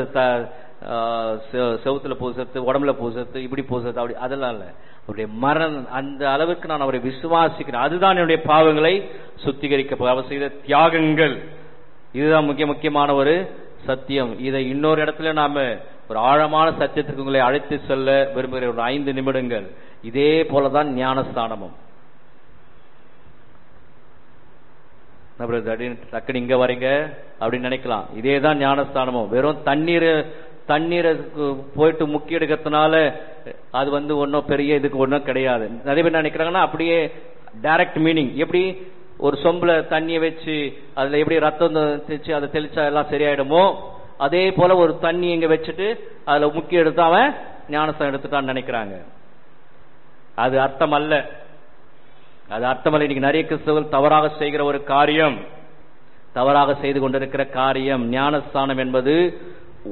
Speaker 1: செவுத்துல பூசத்து, உடம்புல பூசத்து, இப்படி பூசத்து, அப்படி அதெல்லாம் இல்ல. அவருடைய மரணம், அந்த அளவுக்கு நான் அவரை விசுவாசிக்கிறேன், அதுதான் என்னுடைய பாவங்களை சுத்திகரிக்க அவர் செய்த தியாகங்கள். இதுதான் முக்கியமான ஒரு சத்தியம். இதை இன்னொரு இடத்துல நாம ஒரு ஆழமான சத்தியத்திற்கு உங்களை அழைத்து செல்ல விரும்புகிற ஒரு 5 நிமிடங்கள். இதே போலதான் ஞானஸ்தானமும். டக்குனு இங்க வரீங்க அப்படின்னு நினைக்கலாம். இதேதான் ஞானஸ்தானமும். வெறும் தண்ணீரை போயிட்டு முக்கி எடுக்கிறதுனால அது ஒன்னும் பெரிய இதுக்கு ஒன்றும் கிடையாது. நிறைய பேர் நினைக்கிறாங்கன்னா அப்படியே டைரக்ட் மீனிங், எப்படி ஒரு சொம்புல தண்ணியை வச்சு அதுல எப்படி ரத்தம் தெளிச்சு அதை தெளிச்சா எல்லாம் சரியாயிடுமோ, அதே போல ஒரு தண்ணி இங்க வச்சுட்டு அதுல முக்கி எடுத்து அவன் ஞானஸ்தானம் எடுத்துட்டான்னு நினைக்கிறாங்க. அது அர்த்தம் அல்ல. அது அர்த்தமல்ல. இன்னைக்கு நிறைய கிறிஸ்தவர்கள் தவறாக செய்கிற ஒரு காரியம், தவறாக செய்து கொண்டிருக்கிற காரியம், ஞானஸ்தானம் என்பது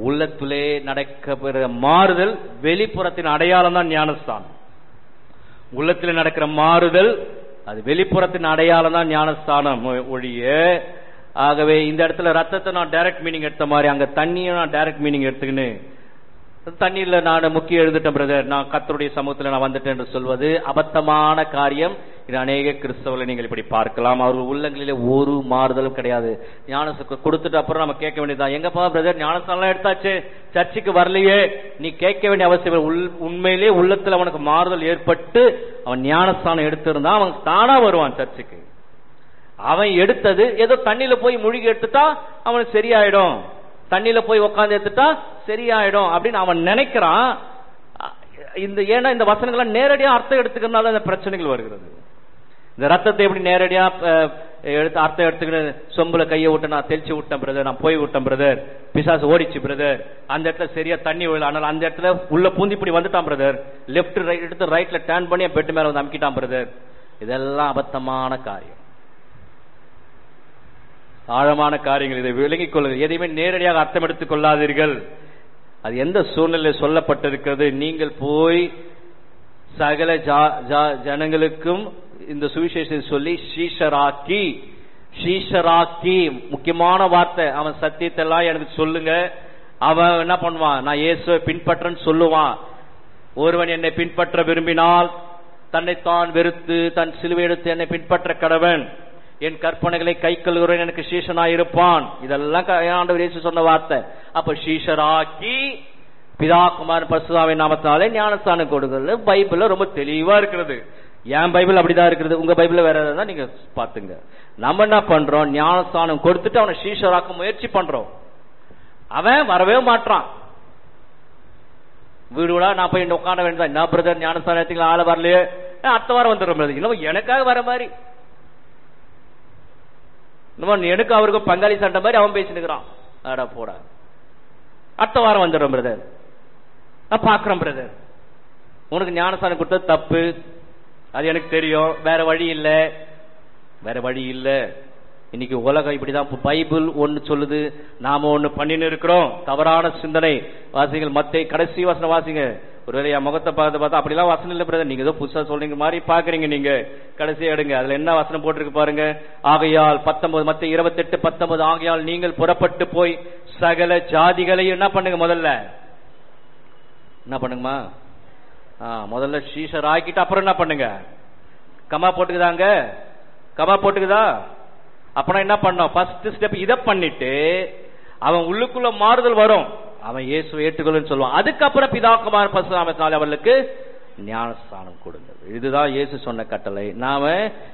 Speaker 1: உள்ளத்திலே நடக்கிற மாறுதல், வெளிப்புறத்தின் அடையாளம் தான் ஞானஸ்தானம். உள்ளத்திலே நடக்கிற மாறுதல் அது வெளிப்புறத்தின் அடையாளம் தான் ஞானஸ்தானம் ஒழிய. ஆகவே இந்த இடத்துல ரத்தத்தை நான் டைரக்ட் மீனிங் எடுத்த மாதிரி அங்க தண்ணியை நான் டைரக்ட் மீனிங் எடுத்துக்கின்னு தண்ணீர்ல நான் முக்கிய எழுதிட்டேன் பிரதர், நான் கர்த்தருடைய சமூகத்தில் நான் வந்துட்டேன் என்று சொல்வது அபத்தமான காரியம். இது அநேக கிறிஸ்தவர்களை நீங்கள் இப்படி பார்க்கலாம். அவர்கள் உள்ளங்களிலே ஒரு மாறுதலும் கிடையாது. ஞானஸ்தானம் கொடுத்துட்டு அப்புறம் நம்ம கேட்க வேண்டியதுதான், எங்கப்பா பிரதர் ஞானஸ்தானம் எடுத்தாச்சு, சர்ச்சுக்கு வரலையே, நீ கேட்க வேண்டிய அவசியம். உண்மையிலே உள்ளத்துல அவனுக்கு மாறுதல் ஏற்பட்டு அவன் ஞானஸ்தானம் எடுத்திருந்தா அவன் தானா வருவான் சர்ச்சுக்கு. அவன் எடுத்தது ஏதோ தண்ணியில போய் மூழ்கி எடுத்துட்டா அவனுக்கு சரியாயிடும், தண்ணியில போய் உட்காந்து எடுத்துட்டா சரியாயிடும் அப்படின்னு அவன் நினைக்கிறான். ஏன்னா இந்த வசனங்கள்லாம் நேரடியா அர்த்தம் எடுத்துக்கிறதுனால இந்த பிரச்சனைகள் வருகிறது. இந்த ரத்தத்தை எப்படி நேரடியா எடுத்து அர்த்தம் எடுத்துக்கிட்டு சொம்புல கையை விட்டு நான் தெளிச்சு விட்டேன் பிரதர், நான் போய் விட்டேன் பிரதர், பிசாசு ஓடிச்சு பிரதர், அந்த இடத்துல சரியா தண்ணி விழல, ஆனால் அந்த இடத்துல உள்ள பூந்தி இப்படி வந்துட்டான் பிரதர், லெப்ட் ரைட் எடுத்து ரைட்ல டர்ன் பண்ணி பெட்டு மேல வந்து அமுக்கிட்டான் பிரதர். இதெல்லாம் அபத்தமான காரியம், ஆழமான காரியங்கள். இதை விளங்கிக் கொள்ளுங்கள். எதையுமே நேரடியாக அர்த்தம் எடுத்துக் கொள்ளாதீர்கள். அது எந்த சூழ்நிலையில் சொல்லப்பட்டிருக்கிறது. நீங்கள் போய் சகல ஜனங்களுக்கும் இந்த சுவிசேஷத்தை சொல்லி சீஷராக்கி, முக்கியமான வார்த்தை, அவன் சத்தியத்தை எல்லாம் எனக்கு சொல்லுங்க. அவன் என்ன பண்ணுவான், நான் இயேசுவை பின்பற்றன்னு சொல்லுவான். ஒருவன் என்னை பின்பற்ற விரும்பினால் தன்னைத்தான் வெறுத்து தன் சிலுவை எடுத்து என்னை பின்பற்ற கடவன், என் கற்பனைகளை கை கொள்கிறவன் எனக்கு சீஷனாய் இருப்பான். இதெல்லாம் ஆண்டவர் இயேசு சொன்ன வார்த்தை. அப்ப சீஷராக்கி பிதா குமாரன் பரிசுத்தாவின் நாமத்தினாலே ஞானஸ்தானம் கொடுக்கிறது பைபிள்ல ரொம்ப தெளிவா இருக்கிறது. என் பைபிள் அப்படிதான் இருக்கிறது, உங்க பைபிள்ல வேற ஏதாவது நீங்க பாத்துங்க. நம்ம என்ன பண்றோம், ஞானஸ்தானம் கொடுத்துட்டு அவனை சீஷராக்க முயற்சி பண்றோம். அவன் வரவே மாட்டான். வீடுடா நான் போய் உட்கார வேண்டியதான், என்ன பிரதர் ஞானஸ்தானம் எடுத்தீங்களா, ஆள வரலையே, அடுத்த வாரம் வந்துடுறோம், இன்னும் எனக்காக வர மாதிரி, எனக்கு அவருக்கும் பங்காளி சண்டை மாதிரி அவன் பேசினுக்கிறான். அடா போடா, அடுத்த வாரம் வந்துடுறோம் பிரதர், நான் பாக்குறேன் பிரதர், உனக்கு ஞானஸ்தானம் கொடுத்தது தப்பு, அது எனக்கு தெரியும், வேற வழி இல்ல, வேற வழி இல்ல. இன்னைக்கு உலகம் இப்படிதான். பைபிள் ஒன்னு சொல்லுது, நாம ஒண்ணு பண்ணின்னு இருக்கிறோம். தவறான சிந்தனை வாசிங்கள். மத்தேயு கடைசி வசனம் வாசிங்க. ஒருவேளை என் முகத்தை பார்த்தா அப்படிலாம் வசனம் இல்ல பிரதர், நீங்க ஏதோ புதுசா சொல்றீங்க மாதிரி பாக்குறீங்க. நீங்க கடைசியா எடுங்க, அதுல என்ன வசனம் போட்டிருக்கு பாருங்க. ஆகையால் 19 மத்தேயு 28:19, ஆகையால் நீங்கள் புறப்பட்டு போய் சகல ஜாதிகளையும் என்ன பண்ணுங்க, முதல்ல என்ன பண்ணுங்கம்மா, முதல்ல சீஷர் ஆக்கிட்டு அப்புறம் என்ன பண்ணுங்க, கமா போட்டுக்குதாங்க, கமா போட்டுக்குதா. அப்புறம் என்ன பண்ணோம், ஃபர்ஸ்ட் ஸ்டெப் இதை பண்ணிட்டு அவன் உள்ளுக்குள்ள மாறுதல் வரும், அவன் இயேசுவை ஏற்றுக்கொள்ளுன்னு சொல்லுவான். அதுக்கப்புறம் பிதா குமாரன் பரிசுத்த நாமத்தினாலே அவர்களுக்கு ஞானஸ்தானம் கொடுங்க. இதுதான் இயேசு சொன்ன கட்டளை. நாம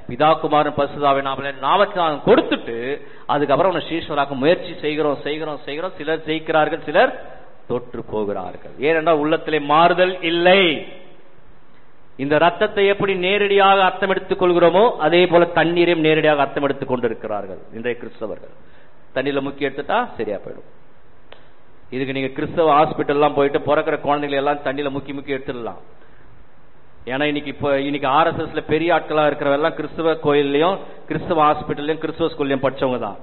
Speaker 1: பிதா குமாரன் பரிசுத்த நாமஸ்தானம் கொடுத்துட்டு அதுக்கப்புறம் அவனை சீஷராக்க முயற்சி செய்கிறோம். சிலர் ஜெயிக்கிறார்கள், சிலர் தொற்று போகிறார்கள். ஏனென்றால் உள்ளத்திலே மாறுதல் இல்லை. இந்த ரத்தத்தை எப்படி நேரடியாக அர்த்தம் எடுத்துக் கொள்கிறோமோ அதே போல தண்ணீரையும் நேரடியாக அர்த்தம் எடுத்துக் கொண்டிருக்கிறார்கள் இன்றைய கிறிஸ்தவர்கள். தண்ணீர்ல முக்கி எடுத்துட்டா சரியா போயிடும். இதுக்கு நீங்க கிறிஸ்தவ ஹாஸ்பிட்டல் எல்லாம் போயிட்டு பிறக்கிற குழந்தைகளை எல்லாம் தண்ணியில முக்கி எடுத்துடலாம். ஏன்னா இன்னைக்கு RSSல பெரிய ஆட்களா இருக்கிறவெல்லாம் கிறிஸ்தவ கோயில்லையும் கிறிஸ்தவ ஹாஸ்பிட்டல்லையும் கிறிஸ்தவ ஸ்கூல்லையும் படிச்சவங்க தான்.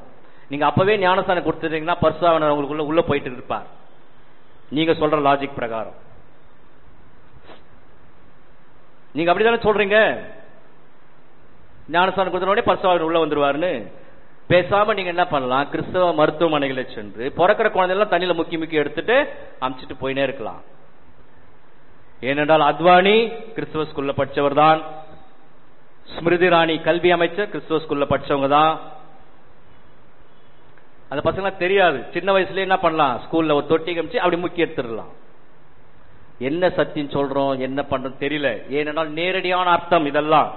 Speaker 1: நீங்க அப்பவே ஞானஸ்தானம் கொடுத்துட்டீங்கன்னா பரிசுத்தவான் உங்களுக்குள்ள உள்ள போயிட்டு இருப்பார், நீங்க சொல்ற லாஜிக் பிரகாரம். நீங்க அப்படிதானே சொல்றீங்க, ஞானஸ்தானம் கொடுத்த உடனே பரிசுத்தவான் உள்ள வந்துருவாருன்னு. பேசாம நீங்க என்ன பண்ணலாம், கிறிஸ்தவ மருத்துவமனைகளை சென்று பிறக்கிற குழந்தைலாம் தண்ணியில முக்கி எடுத்துட்டு அமிச்சிட்டு போயினே இருக்கலாம். ஏனென்றால் அத்வானி கிறிஸ்தவ ஸ்கூல்ல படிச்சவர் தான், ஸ்மிருதி இரானி கல்வி அமைச்சர் கிறிஸ்தவ ஸ்கூல்ல படிச்சவங்க தான். அந்த பசங்க தெரியாது, சின்ன வயசுல என்ன பண்ணலாம், ஸ்கூல்ல ஒரு தொட்டி கமிச்சு அப்படி முக்கி எடுத்துடலாம். என்ன சத்தியம் சொல்றோம் என்ன பண்றோம் தெரியல. ஏனென்றால் நேரடியான அர்த்தம் இதெல்லாம்.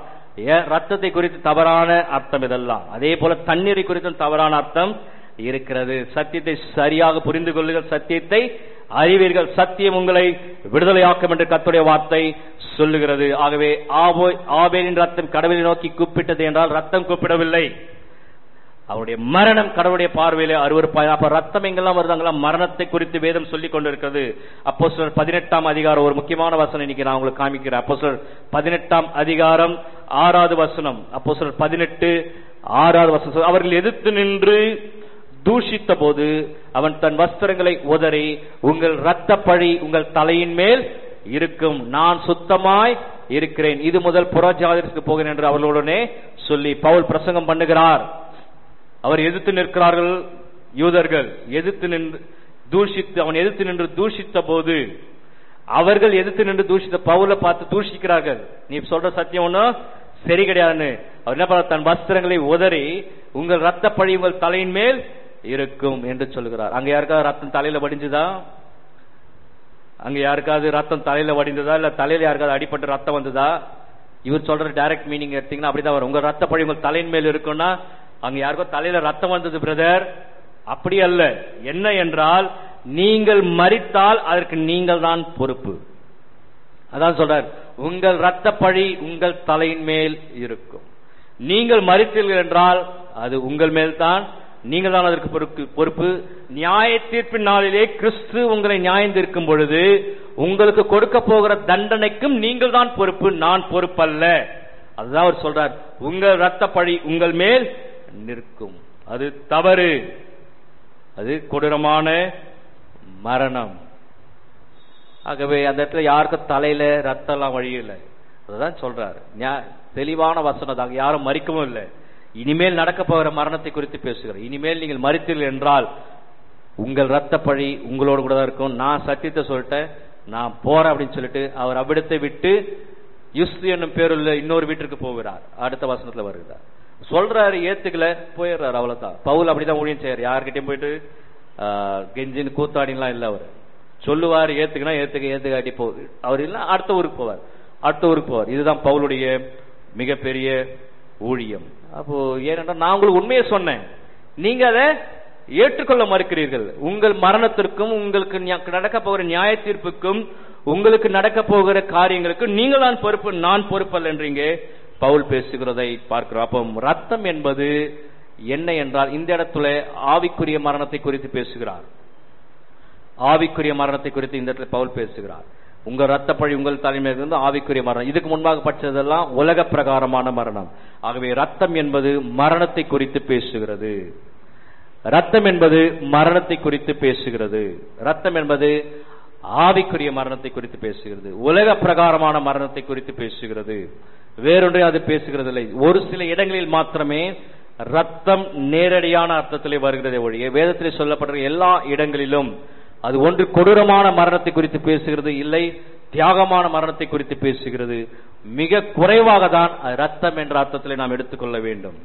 Speaker 1: ரத்தத்தை குறித்து தவறான அர்த்தம் இதெல்லாம். அதே போல தண்ணீரை குறித்தும் தவறான அர்த்தம் இருக்கிறது. சத்தியத்தை சரியாக புரிந்து கொள்ளுங்கள், சத்தியத்தை அறிவீர்கள், சத்தியம் உங்களை விடுதலையாக்கும் என்று கர்த்தருடைய வார்த்தை சொல்லுகிறது. ஆகவே ஆபேலின் ரத்தம் கடவுளை நோக்கி கூப்பிட்டது என்றால் ரத்தம் கூப்பிடவில்லை, அவருடைய மரணம் கடவுளுடைய பார்வையிலே அருவருப்பாய். அப்ப ரத்தம் எங்கெல்லாம் வருதாங்களா, மரணத்தை குறித்து வேதம் சொல்லிக் கொண்டிருக்கிறது. அப்போஸ்தலர் 18ஆம் அதிகாரம் ஒரு முக்கியமான வசனம் இன்னைக்கு நான் உங்களுக்கு காமிக்கிறேன். அப்போஸ்தலர் 18ஆம் அதிகாரம் 6வது வசனம். அப்போஸ்தலர் 18:6 வசனம். அவர்கள் எதிர்த்து நின்று தூஷித்த போது அவன் தன் வஸ்திரங்களை உதறி, உங்கள் இரத்த பழி உங்கள் தலையின் மேல் இருக்கும், நான் சுத்தமாய் இருக்கிறேன், இது முதல் புறஜாதிக்கு போகிறேன் என்று அவர்களுடனே சொல்லி பவுல் பிரசங்கம் பண்ணுகிறார். அவர் எதிர்த்து நிற்கிறார்கள், யூதர்கள் எதிர்த்து நின்று தூஷித்து, அவன் எதிர்த்து நின்று தூஷித்த போது அவர்கள் எதிர்த்து நின்று தூஷித்த பவுலை பார்த்து தூஷிக்கிறார்கள். நீ சொல்ற சத்தியம் ஒன்னும் சரி கிடையாதுன்னு. அவர் என்ன பண்ண, தன் வஸ்திரங்களை உதறி உங்கள் ரத்த பழி உங்கள் தலையின் மேல் இருக்கும் என்று சொல்கிறார். அங்க யாருக்காவது ரத்தம் தலையில வடிஞ்சுதா? அங்க யாருக்காவது ரத்தம் தலையில வடிந்ததா? இல்ல தலையில யாருக்காவது அடிப்பட்டு ரத்தம் வந்ததா? இவர் சொல்ற டைரக்ட் மீனிங் எடுத்தீங்கன்னா அப்படிதான் வரும். உங்க ரத்த பழி உங்கள் தலையின் மேல் இருக்கும்னா அங்க யாருக்கோ தலையில ரத்தம் வந்தது பிரதர், அப்படி அல்ல. என்ன என்றால், நீங்கள் மரித்தால் அதற்கு நீங்கள் தான் பொறுப்பு. அதான் சொல்றார், உங்கள் ரத்த பழி உங்கள் தலையின் மேல் இருக்கும். நீங்கள் மரித்தீர்கள் என்றால் அது உங்கள் மேல் தான், நீங்கள் தான் அதற்கு பொறுப்பு. நியாய தீர்ப்பின் நாளிலே கிறிஸ்து உங்களை நியாயம் தீர்க்கும் பொழுது உங்களுக்கு கொடுக்க போகிற தண்டனைக்கும் நீங்கள் தான் பொறுப்பு, நான் பொறுப்பல்ல. அதுதான் அவர் சொல்றார், உங்கள் ரத்த பழி உங்கள் மேல் நிற்கும். அது தவறு, அது கொடூரமான மரணம். ஆகவே அந்த இடத்துல யாருக்கும் தலையில ரத்தம் எல்லாம் வழியில்லை. அதுதான் சொல்றாரு, தெளிவான வசனம். யாரும் மறிக்கவும் இல்லை. இனிமேல் நடக்க போகிற மரணத்தை குறித்து பேசுகிறார். இனிமேல் நீங்கள் மறித்தீர்கள் என்றால் உங்கள் ரத்த பழி உங்களோடு கூட தான் இருக்கும். நான் சத்தியத்தை சொல்லிட்டேன், நான் போறேன் அப்படின்னு சொல்லிட்டு அவர் அவ்விடத்தை விட்டு யுஸ்து என்னும் பேருள்ள இன்னொரு வீட்டிற்கு போகிறார். அடுத்த வசனத்துல வருகிறார், சொல்றாரு, ஏத்துக்கல, போயிடுறாரு, அவ்வளவுதான். பவுல் அப்படிதான் ஊழியம் செய்யறாரு. யாருக்கிட்டையும் போயிட்டு கெஞ்சின்னு கூத்தாடிலாம் இல்ல. அவர் சொல்லுவார், ஏத்துக்கினா ஏத்துக்காட்டி போகுது. அவர் இல்ல அடுத்த ஊருக்கு போவார். இதுதான் பவுலுடைய மிகப்பெரிய ஊழியம். அப்போ ஏனென்றால் நான் உங்களுக்கு உண்மையை சொன்னேன், நீங்க அதை ஏற்றுக்கொள்ள மறுக்கிறீர்கள். உங்கள் மரணத்திற்கும் உங்களுக்கு நடக்க போகிற நியாய தீர்ப்புக்கும் உங்களுக்கு நடக்க போகிற காரியங்களுக்கு நீங்கள் தான் பொறுப்பு, நான் பொறுப்பல்ல என்றீங்க பவுல் பேசுகிறதை பார்க்கிறோம். அப்போ ரத்தம் என்பது என்ன என்றால், இந்த இடத்துல ஆவிக்குரிய மரணத்தை குறித்து பேசுகிறார். ஆவிக்குரிய மரணத்தை குறித்து இந்த இடத்துல பவுல் பேசுகிறார். உங்க ரத்த பழி உங்கள் தலைமையில் இருந்து ஆவிக்குரிய மரணம். இதுக்கு முன்பாக பட்சதெல்லாம் உலக பிரகாரமான மரணம். ஆகவே ரத்தம் என்பது மரணத்தை குறித்து பேசுகிறது. ரத்தம் என்பது மரணத்தை குறித்து பேசுகிறது. ரத்தம் என்பது ஆவிக்குரிய மரணத்தை குறித்து பேசுகிறது. உலக பிரகாரமான மரணத்தை குறித்து பேசுகிறது. வேறொன்றை அது பேசுகிறது இல்லை. ஒரு சில இடங்களில் மாத்திரமே ரத்தம் நேரடியான அர்த்தத்திலே வருகிறதை ஒழிய வேதத்திலே சொல்லப்படுற எல்லா இடங்களிலும் அது ஒன்று கொடூரமான மரணத்தை குறித்து பேசுகிறது, இல்லை தியாகமான மரணத்தை குறித்து பேசுகிறது. மிக குறைவாக தான் ரத்தம் என்ற அர்த்தத்திலே நாம் எடுத்துக்கொள்ள வேண்டும்.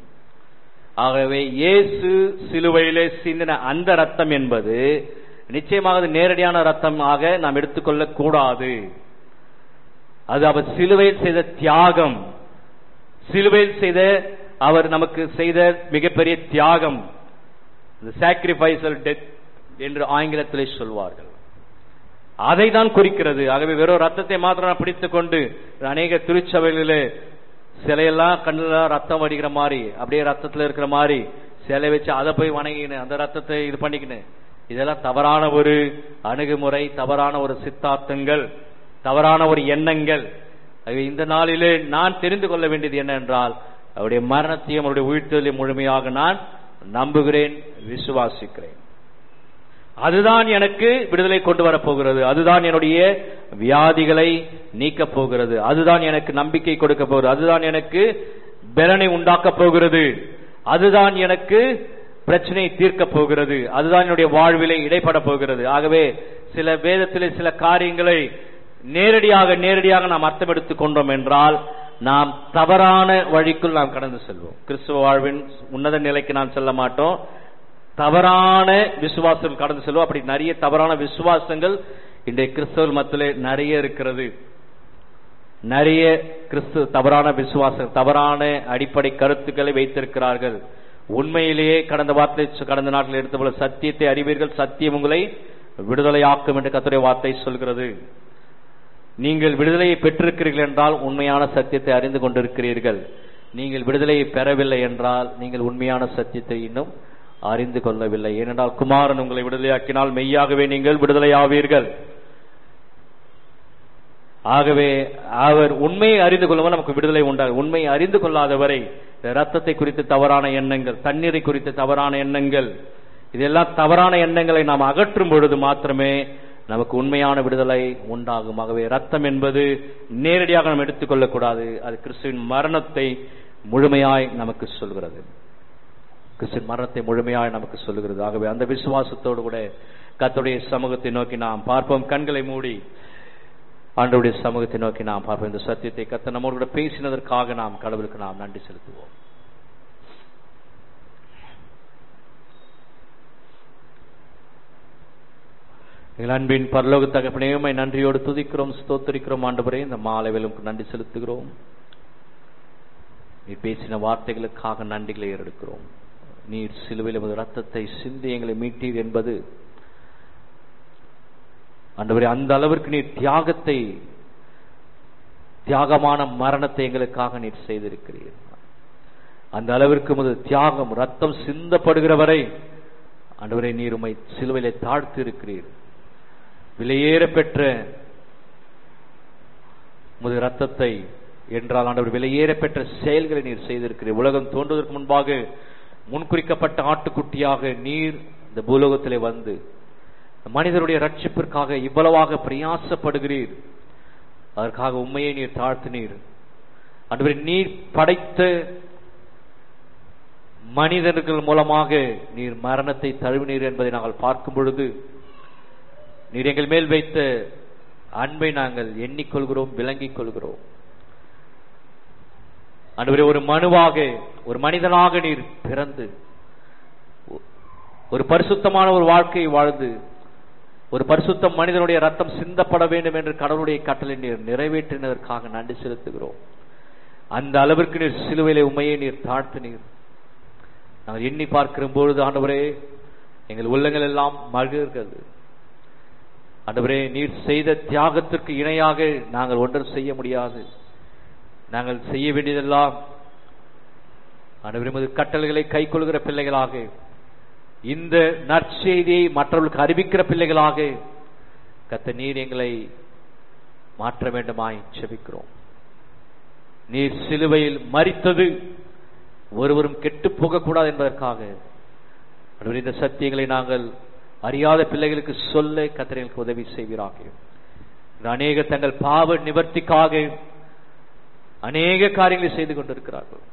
Speaker 1: ஆகவே இயேசு சிலுவையிலே சிந்தின அந்த ரத்தம் என்பது நிச்சயமாக நேரடியான ரத்தமாக நாம் எடுத்துக்கொள்ள கூடாது. அது அவர் சிலுவையில் செய்த தியாகம், சிலுவையில் செய்த அவர் நமக்கு செய்த மிகப்பெரிய தியாகம், சாக்ரிஃபைசல் டெத் என்று ஆங்கிலத்திலே சொல்வார்கள். அதை தான் குறிக்கிறது. ஆகவே வெறும் ரத்தத்தை மாத்திரம் பிடித்துக் கொண்டு அநேக திருச்சபைகளிலே சிலையெல்லாம் கண்ணுல ரத்தம் வடிக்கிற மாதிரி, அப்படியே ரத்தத்துல இருக்கிற மாதிரி சிலை வச்சு அதை போய் வணங்கினு அந்த ரத்தத்தை இது பண்ணிக்கினு, இதெல்லாம் தவறான ஒரு அணுகுமுறை, தவறான ஒரு சித்தாந்தங்கள், தவறான ஒரு எண்ணங்கள். இந்த நாளிலே நான் தெரிந்து கொள்ள வேண்டியது என்ன என்றால், அவருடைய மரணத்தையும் அவருடைய உயிர்த்தெழுதலையும் முழுமையாக நான் நம்புகிறேன், விசுவாசிக்கிறேன். அதுதான் எனக்கு விடுதலை கொண்டு வரப்போகிறது. அதுதான் என்னுடைய வியாதிகளை நீக்கப் போகிறது. அதுதான் எனக்கு நம்பிக்கை கொடுக்க போகிறது. அதுதான் எனக்கு பலனை உண்டாக்க போகிறது. அதுதான் எனக்கு பிரச்சனையை தீர்க்க போகிறது. அதுதான் என்னுடைய வாழ்விலை இடைப்பட போகிறது. ஆகவே சில வேதத்திலே சில காரியங்களை நேரடியாக நாம் அர்த்தம் எடுத்துக் கொண்டோம் என்றால் நாம் தவறான வழிக்குள் நாம் கடந்து செல்வோம். கிறிஸ்துவ வாழ்வின் உன்னத நிலைக்கு நாம் செல்ல மாட்டோம், தவறான விசுவாசம் கடந்து செல்வோம். அப்படி நிறைய தவறான விசுவாசங்கள் இன்றைய கிறிஸ்தவ மத்தியிலே நிறைய இருக்கிறது. நிறைய கிறிஸ்து தவறான விசுவாசம், தவறான அடிப்படை கருத்துக்களை வைத்திருக்கிறார்கள். உண்மையிலேயே கடந்த நாட்டில் எடுத்தபோல சத்தியத்தை அறிவீர்கள், சத்தியம் உங்களை விடுதலையாக்கும் என்று கர்த்தருடைய வார்த்தை சொல்கிறது. நீங்கள் விடுதலையை பெற்றிருக்கிறீர்கள் என்றால் உண்மையான சத்தியத்தை அறிந்து கொண்டிருக்கிறீர்கள். நீங்கள் விடுதலையை பெறவில்லை என்றால் நீங்கள் உண்மையான சத்தியத்தை இன்னும் அறிந்து கொள்ளவில்லை. ஏனென்றால் குமாரன் உங்களை விடுதலையாக்கினால் மெய்யாகவே நீங்கள் விடுதலையாவீர்கள். ஆகவே அவர் உண்மையை அறிந்து கொள்ளும் நமக்கு விடுதலை உண்டாகும். உண்மையை அறிந்து கொள்ளாதவரை ரத்தத்தை குறித்து தவறான எண்ணங்கள், தண்ணீரை குறித்து தவறான எண்ணங்கள், இதெல்லாம் தவறான எண்ணங்களை நாம் அகற்றும் பொழுது மாத்திரமே நமக்கு உண்மையான விடுதலை உண்டாகும். ஆகவே ரத்தம் என்பது நேரடியாக நாம் எடுத்துக்கொள்ளக்கூடாது. அது கிறிஸ்துவின் மரணத்தை முழுமையாய் நமக்கு சொல்கிறது. கிறிஸ்துவின் மரணத்தை முழுமையாய் நமக்கு சொல்லுகிறது. ஆகவே அந்த விசுவாசத்தோடு கூட கர்த்தருடைய சமூகத்தை நோக்கி நாம் பார்ப்போம். கண்களை மூடி ஆண்டவருடைய சமூகத்தை நோக்கி நாம் பார்ப்போம். இந்த சத்தியத்தை கர்த்தர் நம்மோடு கூட பேசினதற்காக நாம் கடவுளுக்கு நாம் நன்றி செலுத்துவோம். எங்கள் அன்பின் பரலோக தகப்பனே, உம்மை நன்றியோடு துதிக்கிறோம், ஸ்தோத்திரிக்கிறோம். ஆண்டவரே, இந்த மாலைவேளை நன்றி செலுத்துகிறோம். நீர் பேசின வார்த்தைகளுக்காக நன்றிகளை ஏறெடுக்கிறோம். நீர் சிலுவையில் உமது ரத்தத்தை சிந்தி எங்களை மீட்டீர் என்பது ஆண்டவரே, அந்த அளவிற்கு நீர் தியாகமான மரணத்தை எங்களுக்காக நீர் செய்திருக்கிறீர். அந்த அளவிற்கு உமது தியாகம், ரத்தம் சிந்தப்படுகிற வரை ஆண்டவரே நீர் உம்மை சிலுவையிலே தாழ்த்தி இருக்கிறீர். விலையேற பெற்ற உமது ரத்தத்தை என்றால் ஆண்டவர் விலையேற பெற்ற செயல்களை நீர் செய்திருக்கிறீர். உலகம் தோன்றுவதற்கு முன்பாக முன்குறிக்கப்பட்ட ஆட்டுக்குட்டியாக நீர் இந்த பூலோகத்திலே வந்து மனிதருடைய ரட்சிப்பிற்காக இவ்வளவாக பிரயாசப்படுகிறீர். அதற்காக உண்மையை நீர் தாழ்த்தினீர். ஆண்டவரே, நீர் படைத்த மனிதர்கள் மூலமாக நீர் மரணத்தை தழுவினீர் என்பதை நாங்கள் பார்க்கும் பொழுது நீர் எங்கள் மேல் வைத்த அன்பை நாங்கள் எண்ணிக்கொள்கிறோம், விளங்கிக் கொள்கிறோம். ஆண்டவரே, ஒரு மனுவாக, ஒரு மனிதனாக நீர் பிறந்து ஒரு பரிசுத்தமான ஒரு வாழ்க்கையை வாழ்ந்து ஒரு பரிசுத்த மனிதனுடைய ரத்தம் சிந்தப்பட வேண்டும் என்று கடவுளுடைய கட்டளை நீர் நிறைவேற்றினதற்காக நன்றி செலுத்துகிறோம். அந்த அளவிற்கு நீர் சிலுவையிலே உண்மையை நீர் தாழ்த்தினீர். நாங்கள் எண்ணி பார்க்கிற பொழுது ஆண்டவரே எங்கள் உள்ளங்கள் எல்லாம் மகிழ்கிறது. ஆண்டவரே, நீர் செய்த தியாகத்திற்கு இணையாக நாங்கள் ஒன்றும் செய்ய முடியாது. நாங்கள் செய்ய வேண்டியதெல்லாம் ஆண்டவரே உமது கட்டளைகளை கைக்கொள்கிற பிள்ளைகளாக, இந்த நற்செய்தியை மற்றவர்களுக்கு அறிவிக்கிற பிள்ளைகளாக கர்த்தர் நீர் எங்களை மாற்ற வேண்டுமாய் ஜெபிக்கிறோம். நீர் சிலுவையில் மரித்தது ஒருவரும் கெட்டு போகக்கூடாது என்பதற்காக இந்த சத்தியங்களை நாங்கள் அறியாத பிள்ளைகளுக்கு சொல்ல கர்த்தர் எங்களுக்கு உதவி செய்வீராக. அநேக தங்கள் பாவ நிவர்த்திக்காக அநேக காரியங்களை செய்து கொண்டிருக்கிறார்கள்.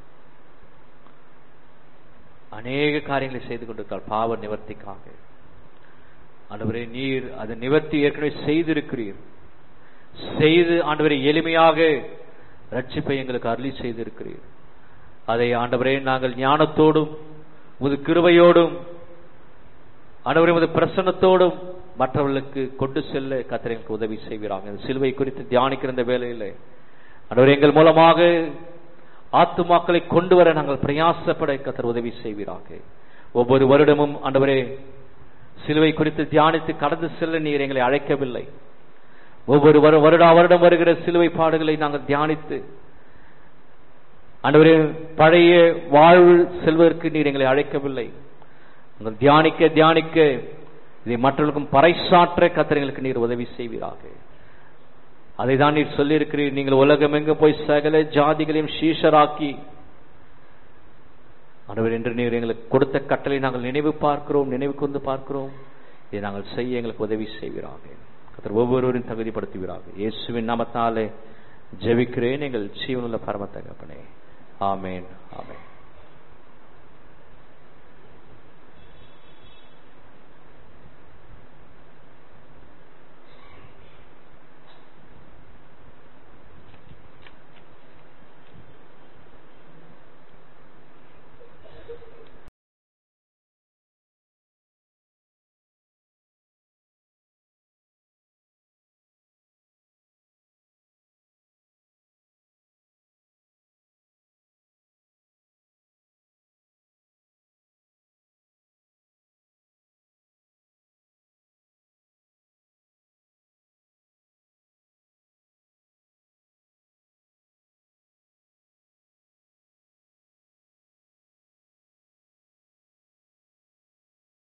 Speaker 1: அநேக காரியங்களை செய்து கொண்டிருக்கிறார் பாவ நிவர்த்திக்காக. ஆண்டவரே, நீர் அதை நிவர்த்தி ஏற்கனவே செய்திருக்கிறீர். செய்து ஆண்டவரை எளிமையாக ரட்சிப்பை எங்களுக்கு அருளி செய்திருக்கிறீர். அதை ஆண்டவரே நாங்கள் ஞானத்தோடும் உமது கிருபையோடும் ஆண்டவரே உமது பிரசன்னத்தோடும் மற்றவர்களுக்கு கொண்டு செல்ல கர்த்தர் எங்களுக்கு உதவி செய்வீராக. இந்த சிலுவை குறித்து தியானிக்கிற இந்த வேளையில் ஆண்டவரே எங்கள் மூலமாக ஆத்துமாக்களை கொண்டு வர நாங்கள் பிரயாசப்பட கர்த்தர் உதவி செய்வீராக. ஒவ்வொரு வருடமும் ஆண்டவரே சிலுவை குறித்து தியானித்து கடந்து செல்ல நீர் எங்களை அழைக்கவில்லை. ஒவ்வொரு வருடம் வருகிற சிலுவை பாடுகளை நாங்கள் தியானித்து ஆண்டவரே பழைய வாழ்வு செல்வதற்கு நீர் எங்களை அழைக்கவில்லை. நாங்கள் தியானிக்க இதை மற்றவர்களுக்கும் பறைசாற்ற கர்த்தர் எங்களுக்கு நீர் உதவி செய்வீராக. அதை தான் நீர் சொல்லியிருக்கிறீர், நீங்கள் உலகம் எங்கு போய் சகல ஜாதிகளையும் சீஷராக்கி ஆண்டவர் என்று நீர் எங்களுக்கு கொடுத்த கட்டளை நாங்கள் நினைவு கொண்டு பார்க்கிறோம். இதை நாங்கள் செய்ய எங்களுக்கு உதவி செய்வீராக. கர்த்தர் ஒவ்வொருவரையும் தகுதிப்படுத்துவீராக. இயேசுவின் நாமத்தாலே ஜெபிக்கிறேன் எங்கள் ஜீவனுள்ள பரம தகப்பனே. ஆமென், ஆமென்.